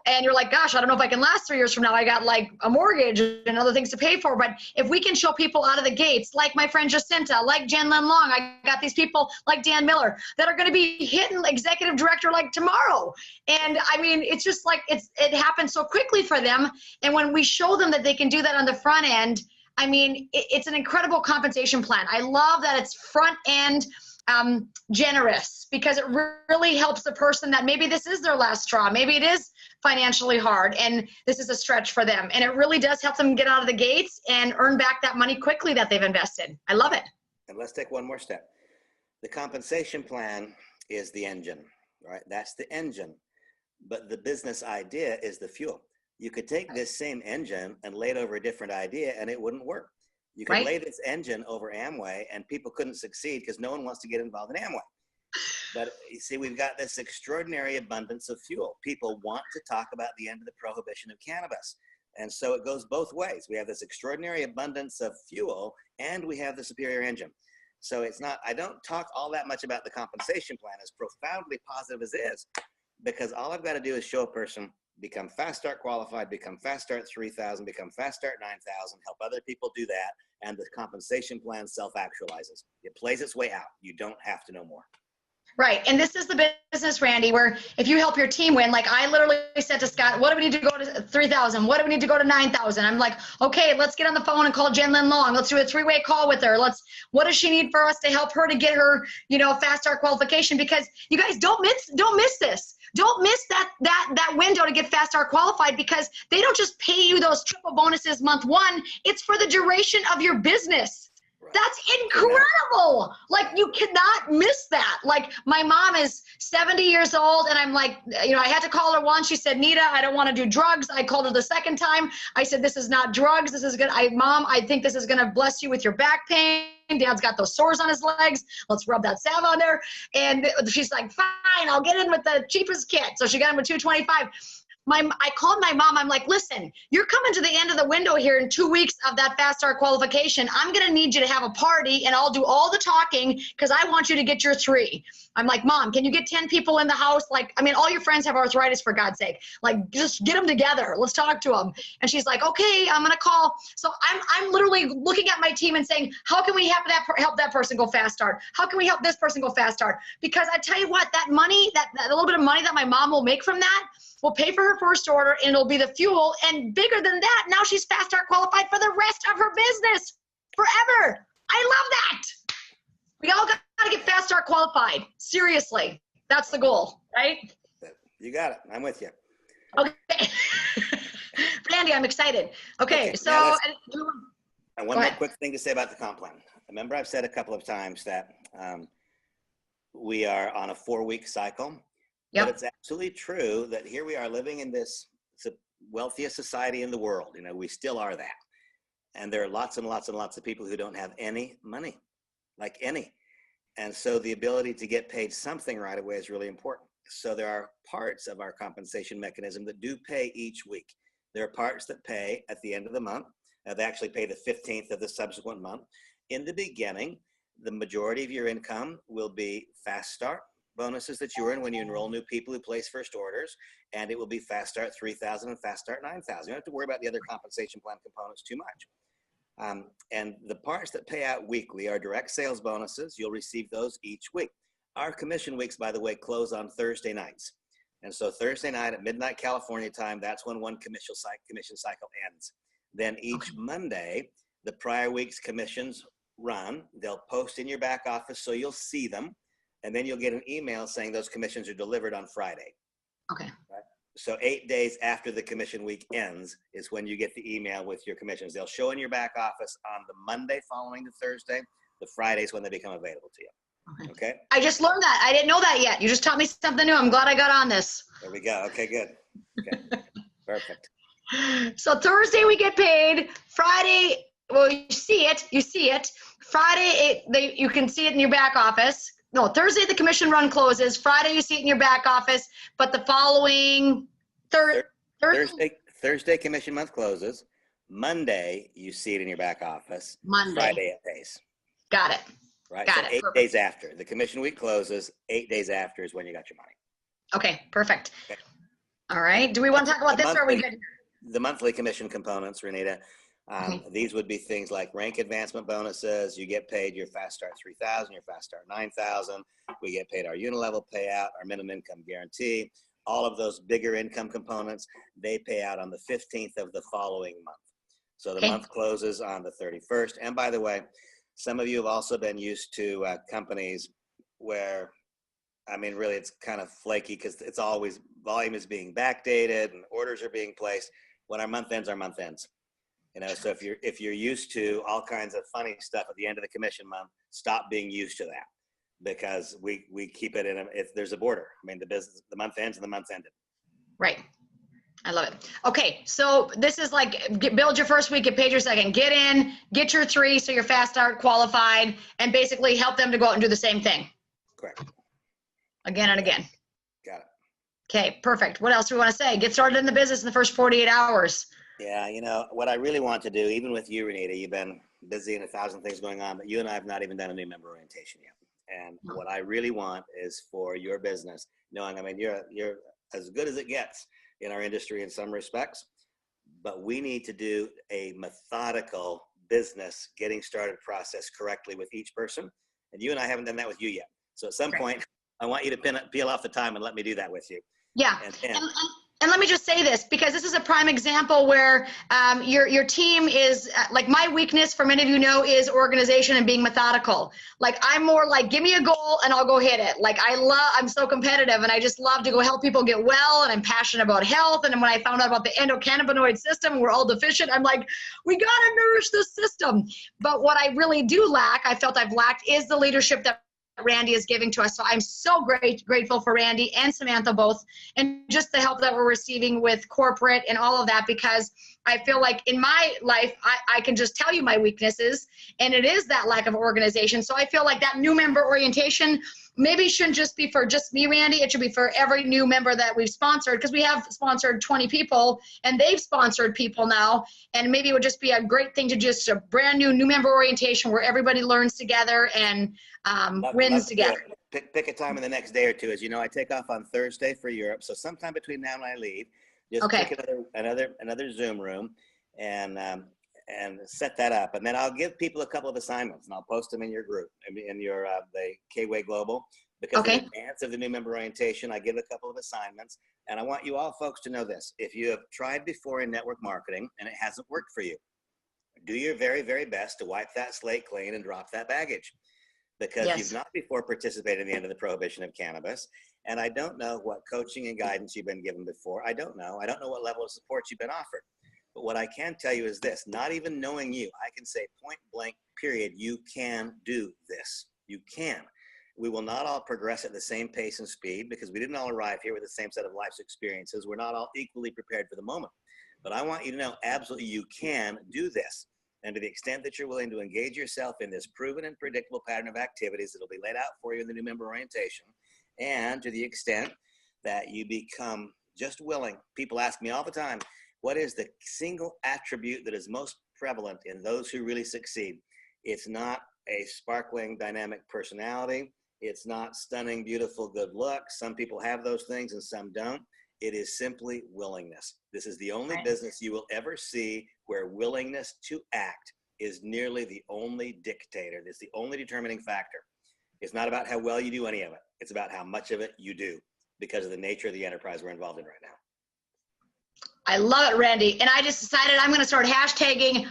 and you're like, gosh, I don't know if I can last 3 years from now. I got like a mortgage and other things to pay for. But if we can show people out of the gates, like my friend Jacinta, like Jen Lin Long, I got these people like Dan Miller that are going to be hitting executive director like tomorrow. And I mean, it's just like it happens so quickly for them. And when we show them that they can do that on the front end, I mean, it's an incredible compensation plan. I love that it's front end generous, because it really helps the person that maybe this is their last straw. Maybe it is financially hard and this is a stretch for them. And it really does help them get out of the gates and earn back that money quickly that they've invested. I love it. And let's take one more step. The compensation plan is the engine, right? That's the engine. But the business idea is the fuel. You could take this same engine and lay it over a different idea and it wouldn't work. You could lay this engine over Amway and people couldn't succeed because no one wants to get involved in Amway. But you see, we've got this extraordinary abundance of fuel. People want to talk about the end of the prohibition of cannabis. And so it goes both ways. We have this extraordinary abundance of fuel and we have the superior engine. So it's not, I don't talk all that much about the compensation plan, as profoundly positive as it is, because all I've got to do is show a person, become Fast Start qualified, become Fast Start 3,000, become Fast Start 9,000, help other people do that, and the compensation plan self-actualizes. It plays its way out. You don't have to know more. Right. And this is the business, Randy, where if you help your team win, like I literally said to Scott, what do we need to go to 3,000? What do we need to go to 9,000? I'm like, okay, let's get on the phone and call Jen Lynn Long. Let's do a 3-way call with her. What does she need for us to help her to get her, fast start qualification? Because you guys don't miss this. Don't miss that window to get fast start qualified, because they don't just pay you those triple bonuses month one. It's for the duration of your business. That's incredible. Like, you cannot miss that. Like, my mom is 70 years old, and I'm like, I had to call her once. She said, Nita, I don't want to do drugs. I called her the second time. I said, this is not drugs. This is good. Mom, I think this is going to bless you with your back pain. Dad's got those sores on his legs. Let's rub that salve on there. And she's like, fine, I'll get in with the cheapest kit. So she got in with 225. I called my mom. I'm like, listen, you're coming to the end of the window here in 2 weeks of that fast start qualification. I'm going to need you to have a party, and I'll do all the talking because I want you to get your 3. I'm like, Mom, can you get 10 people in the house? Like, I mean, all your friends have arthritis, for God's sake. Like, just get them together. Let's talk to them. And she's like, okay, I'm going to call. So I'm literally looking at my team and saying, how can we help that person go fast start? How can we help this person go fast start? Because I tell you what, that money, that little bit of money that my mom will make from that, will pay for her first order, and it'll be the fuel. And bigger than that, now she's fast start qualified for the rest of her business forever. I love that. We all got to get fast start qualified. Seriously, that's the goal, right? You got it. I'm with you. Okay. Randy, I'm excited. Okay, so. And one more quick thing to say about the comp plan. Remember, I've said a couple of times that we are on a 4-week cycle. Yep. But it's absolutely true that here we are living in it's the wealthiest society in the world. We still are that. And there are lots and lots and lots of people who don't have any money, like any. And so the ability to get paid something right away is really important. So there are parts of our compensation mechanism that do pay each week. There are parts that pay at the end of the month. They actually pay the 15th of the subsequent month. In the beginning, the majority of your income will be fast start bonuses that you earn when you enroll new people who place first orders, and it will be fast start 3,000 and fast start 9,000. You don't have to worry about the other compensation plan components too much. And the parts that pay out weekly are direct sales bonuses. You'll receive those each week. Our commission weeks, by the way, close on Thursday nights. And so Thursday night at midnight California time, that's when one commission cycle ends. Then each Monday, the prior week's commissions run. They'll post in your back office so you'll see them. And then you'll get an email saying those commissions are delivered on Friday. Okay. Right? So 8 days after the commission week ends is when you get the email with your commissions. They'll show in your back office on the Monday following the Thursday. The Friday's when they become available to you. Okay. I just learned that. I didn't know that yet. You just taught me something new. I'm glad I got on this. There we go. Okay, good. Okay. Perfect. So Thursday we get paid. Friday, well, you see it. Friday, you can see it in your back office. No, Thursday the commission run closes. Friday you see it in your back office, but the following Thursday commission month closes. Monday you see it in your back office. Monday. Friday it pays. Got it. Right. Got so it. 8 Perfect. days after the commission week closes, 8 days after is when you got your money. Okay, perfect. Okay. All right. Do we want to talk about this, or are we good? The monthly commission components, Renita. These would be things like rank advancement bonuses. You get paid your fast start 3,000, your fast start 9,000. We get paid our unilevel payout, our minimum income guarantee. All of those bigger income components, they pay out on the 15th of the following month. So the month closes on the 31st. And by the way, some of you have also been used to companies where, I mean, really it's kind of flaky because it's always volume is being backdated and orders are being placed. When our month ends, our month ends. So if you're used to all kinds of funny stuff at the end of the commission month, stop being used to that, because we keep it if there's a border. I mean, the month ends and the month's ended. Right. I love it. Okay, so this is like build your first week, get paid your second. Get in, get your 3, so you're fast start qualified, and basically help them to go out and do the same thing. Correct. Again and again. Got it. Okay, perfect. What else do we want to say? Get started in the business in the first 48 hours. Yeah, what I really want to do, even with you, Renita, you've been busy and 1,000 things going on, but you and I have not even done a new member orientation yet. And what I really want is for your business, knowing, I mean, you're as good as it gets in our industry in some respects, but we need to do a methodical business getting started process correctly with each person. And you and I haven't done that with you yet. So at some point, I want you to peel off the time and let me do that with you. Yeah. And And let me just say this, because this is a prime example where your team is like, my weakness, for many of you know, is organization and being methodical. Like, I'm more like, give me a goal and I'll go hit it. Like, I'm so competitive, and I just love to go help people get well, and I'm passionate about health. And when I found out about the endocannabinoid system, we're all deficient, I'm like, we got to nourish the system. But what I really do lack, I felt I've lacked, is the leadership that Randy is giving to us. So I'm so grateful for Randy and Samantha both, and just the help that we're receiving with corporate and all of that, because I feel like in my life, I can just tell you my weaknesses, and it is that lack of organization. So I feel like that new member orientation maybe shouldn't just be for just me, Randy. It should be for every new member that we've sponsored, because we have sponsored 20 people and they've sponsored people now. And maybe it would just be a great thing to just a brand new member orientation where everybody learns together and wins together. Pick a time in the next day or two. As you know, I take off on Thursday for Europe. So sometime between now and I leave, just pick another Zoom room and set that up. And then I'll give people a couple of assignments, and I'll post them in your group, in your the KWAY Global, because in advance of the new member orientation, I give a couple of assignments. And I want you all folks to know this. If you have tried before in network marketing and it hasn't worked for you, do your very, very best to wipe that slate clean and drop that baggage, because you've not before participated in the end of the prohibition of cannabis. And I don't know what coaching and guidance you've been given before. I don't know what level of support you've been offered. But what I can tell you is this: not even knowing you, I can say point blank, period, you can do this. You can. We will not all progress at the same pace and speed, because we didn't all arrive here with the same set of life's experiences. We're not all equally prepared for the moment. But I want you to know, absolutely, you can do this. And to the extent that you're willing to engage yourself in this proven and predictable pattern of activities that will be laid out for you in the new member orientation, and to the extent that you become just willing. People ask me all the time, what is the single attribute that is most prevalent in those who really succeed? It's not a sparkling, dynamic personality. It's not stunning, beautiful, good looks. Some people have those things and some don't. It is simply willingness. This is the only business you will ever see where willingness to act is nearly the only dictator. It's the only determining factor. It's not about how well you do any of it. It's about how much of it you do, because of the nature of the enterprise we're involved in right now. I love it, Randy. And I just decided I'm going to start hashtagging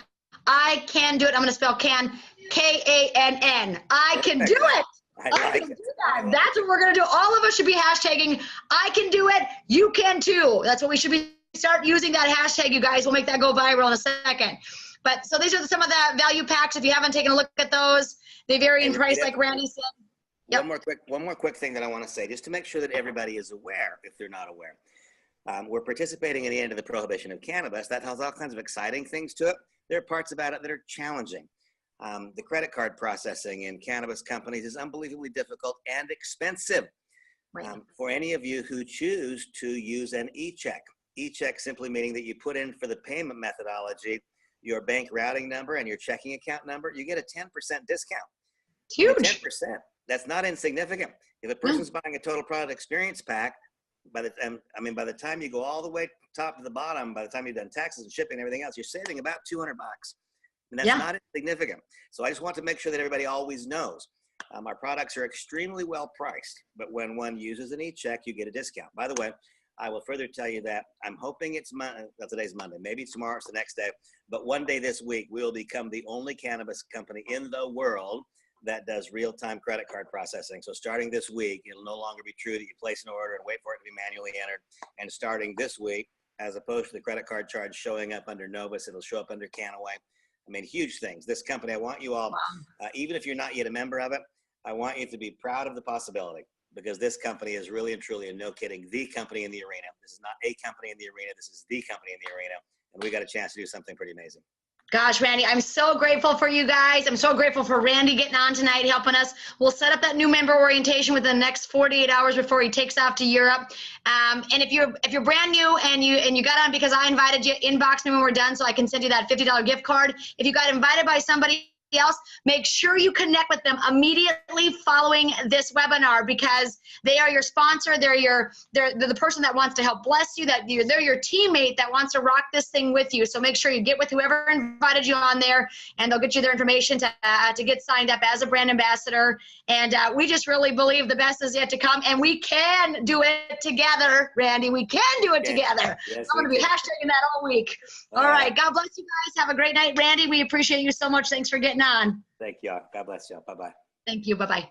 I can do it. I'm going to spell can, K-A-N-N. I can do it. I can do that. That's what we're going to do. All of us should be hashtagging I can do it. You can too. That's what we should be. Start using that hashtag, you guys. We'll make that go viral in a second. But so these are some of the value packs. If you haven't taken a look at those, they vary in price, like Randy said. Yep. One more quick thing that I want to say, just to make sure that everybody is aware, if they're not aware. We're participating in the end of the prohibition of cannabis. That has all kinds of exciting things to it. There are parts about it that are challenging. The credit card processing in cannabis companies is unbelievably difficult and expensive. For any of you who choose to use an e-check. E-check simply meaning that you put in for the payment methodology your bank routing number and your checking account number, you get a 10% discount. Huge. 10%. That's not insignificant. If a person's buying a total product experience pack, by the time you go all the way top to the bottom, by the time you've done taxes and shipping and everything else, you're saving about $200. And that's not insignificant. So I just want to make sure that everybody always knows. Our products are extremely well priced, but when one uses an e-check, you get a discount. By the way, I will further tell you that I'm hoping it's Monday. Well, today's Monday. Maybe tomorrow, it's the next day. But one day this week, we will become the only cannabis company in the world that does real-time credit card processing. So starting this week, it'll no longer be true that you place an order and wait for it to be manually entered. And starting this week, as opposed to the credit card charge showing up under Novus, it'll show up under KWAY. I mean, huge things. This company, I want you all, even if you're not yet a member of it, I want you to be proud of the possibility, because this company is really and truly, and no kidding, the company in the arena. This is not a company in the arena. This is the company in the arena. And we got a chance to do something pretty amazing. Gosh, Randy, I'm so grateful for you guys. I'm so grateful for Randy getting on tonight, helping us. We'll set up that new member orientation within the next 48 hours before he takes off to Europe. And if you're brand new and you got on because I invited you, inbox me when we're done so I can send you that $50 gift card. If you got invited by somebody else, make sure you connect with them immediately following this webinar, because they are your sponsor. They're the person that wants to help bless you, they're your teammate that wants to rock this thing with you. So make sure you get with whoever invited you on there, and they'll get you their information to get signed up as a brand ambassador. And we just really believe the best is yet to come, and we can do it together, Randy. We can do it together. Yes, I'm going to be hashtagging that all week. All right. God bless you guys. Have a great night. Randy, we appreciate you so much. Thanks for getting on. Thank you. God bless you. Bye-bye. Thank you. Bye-bye.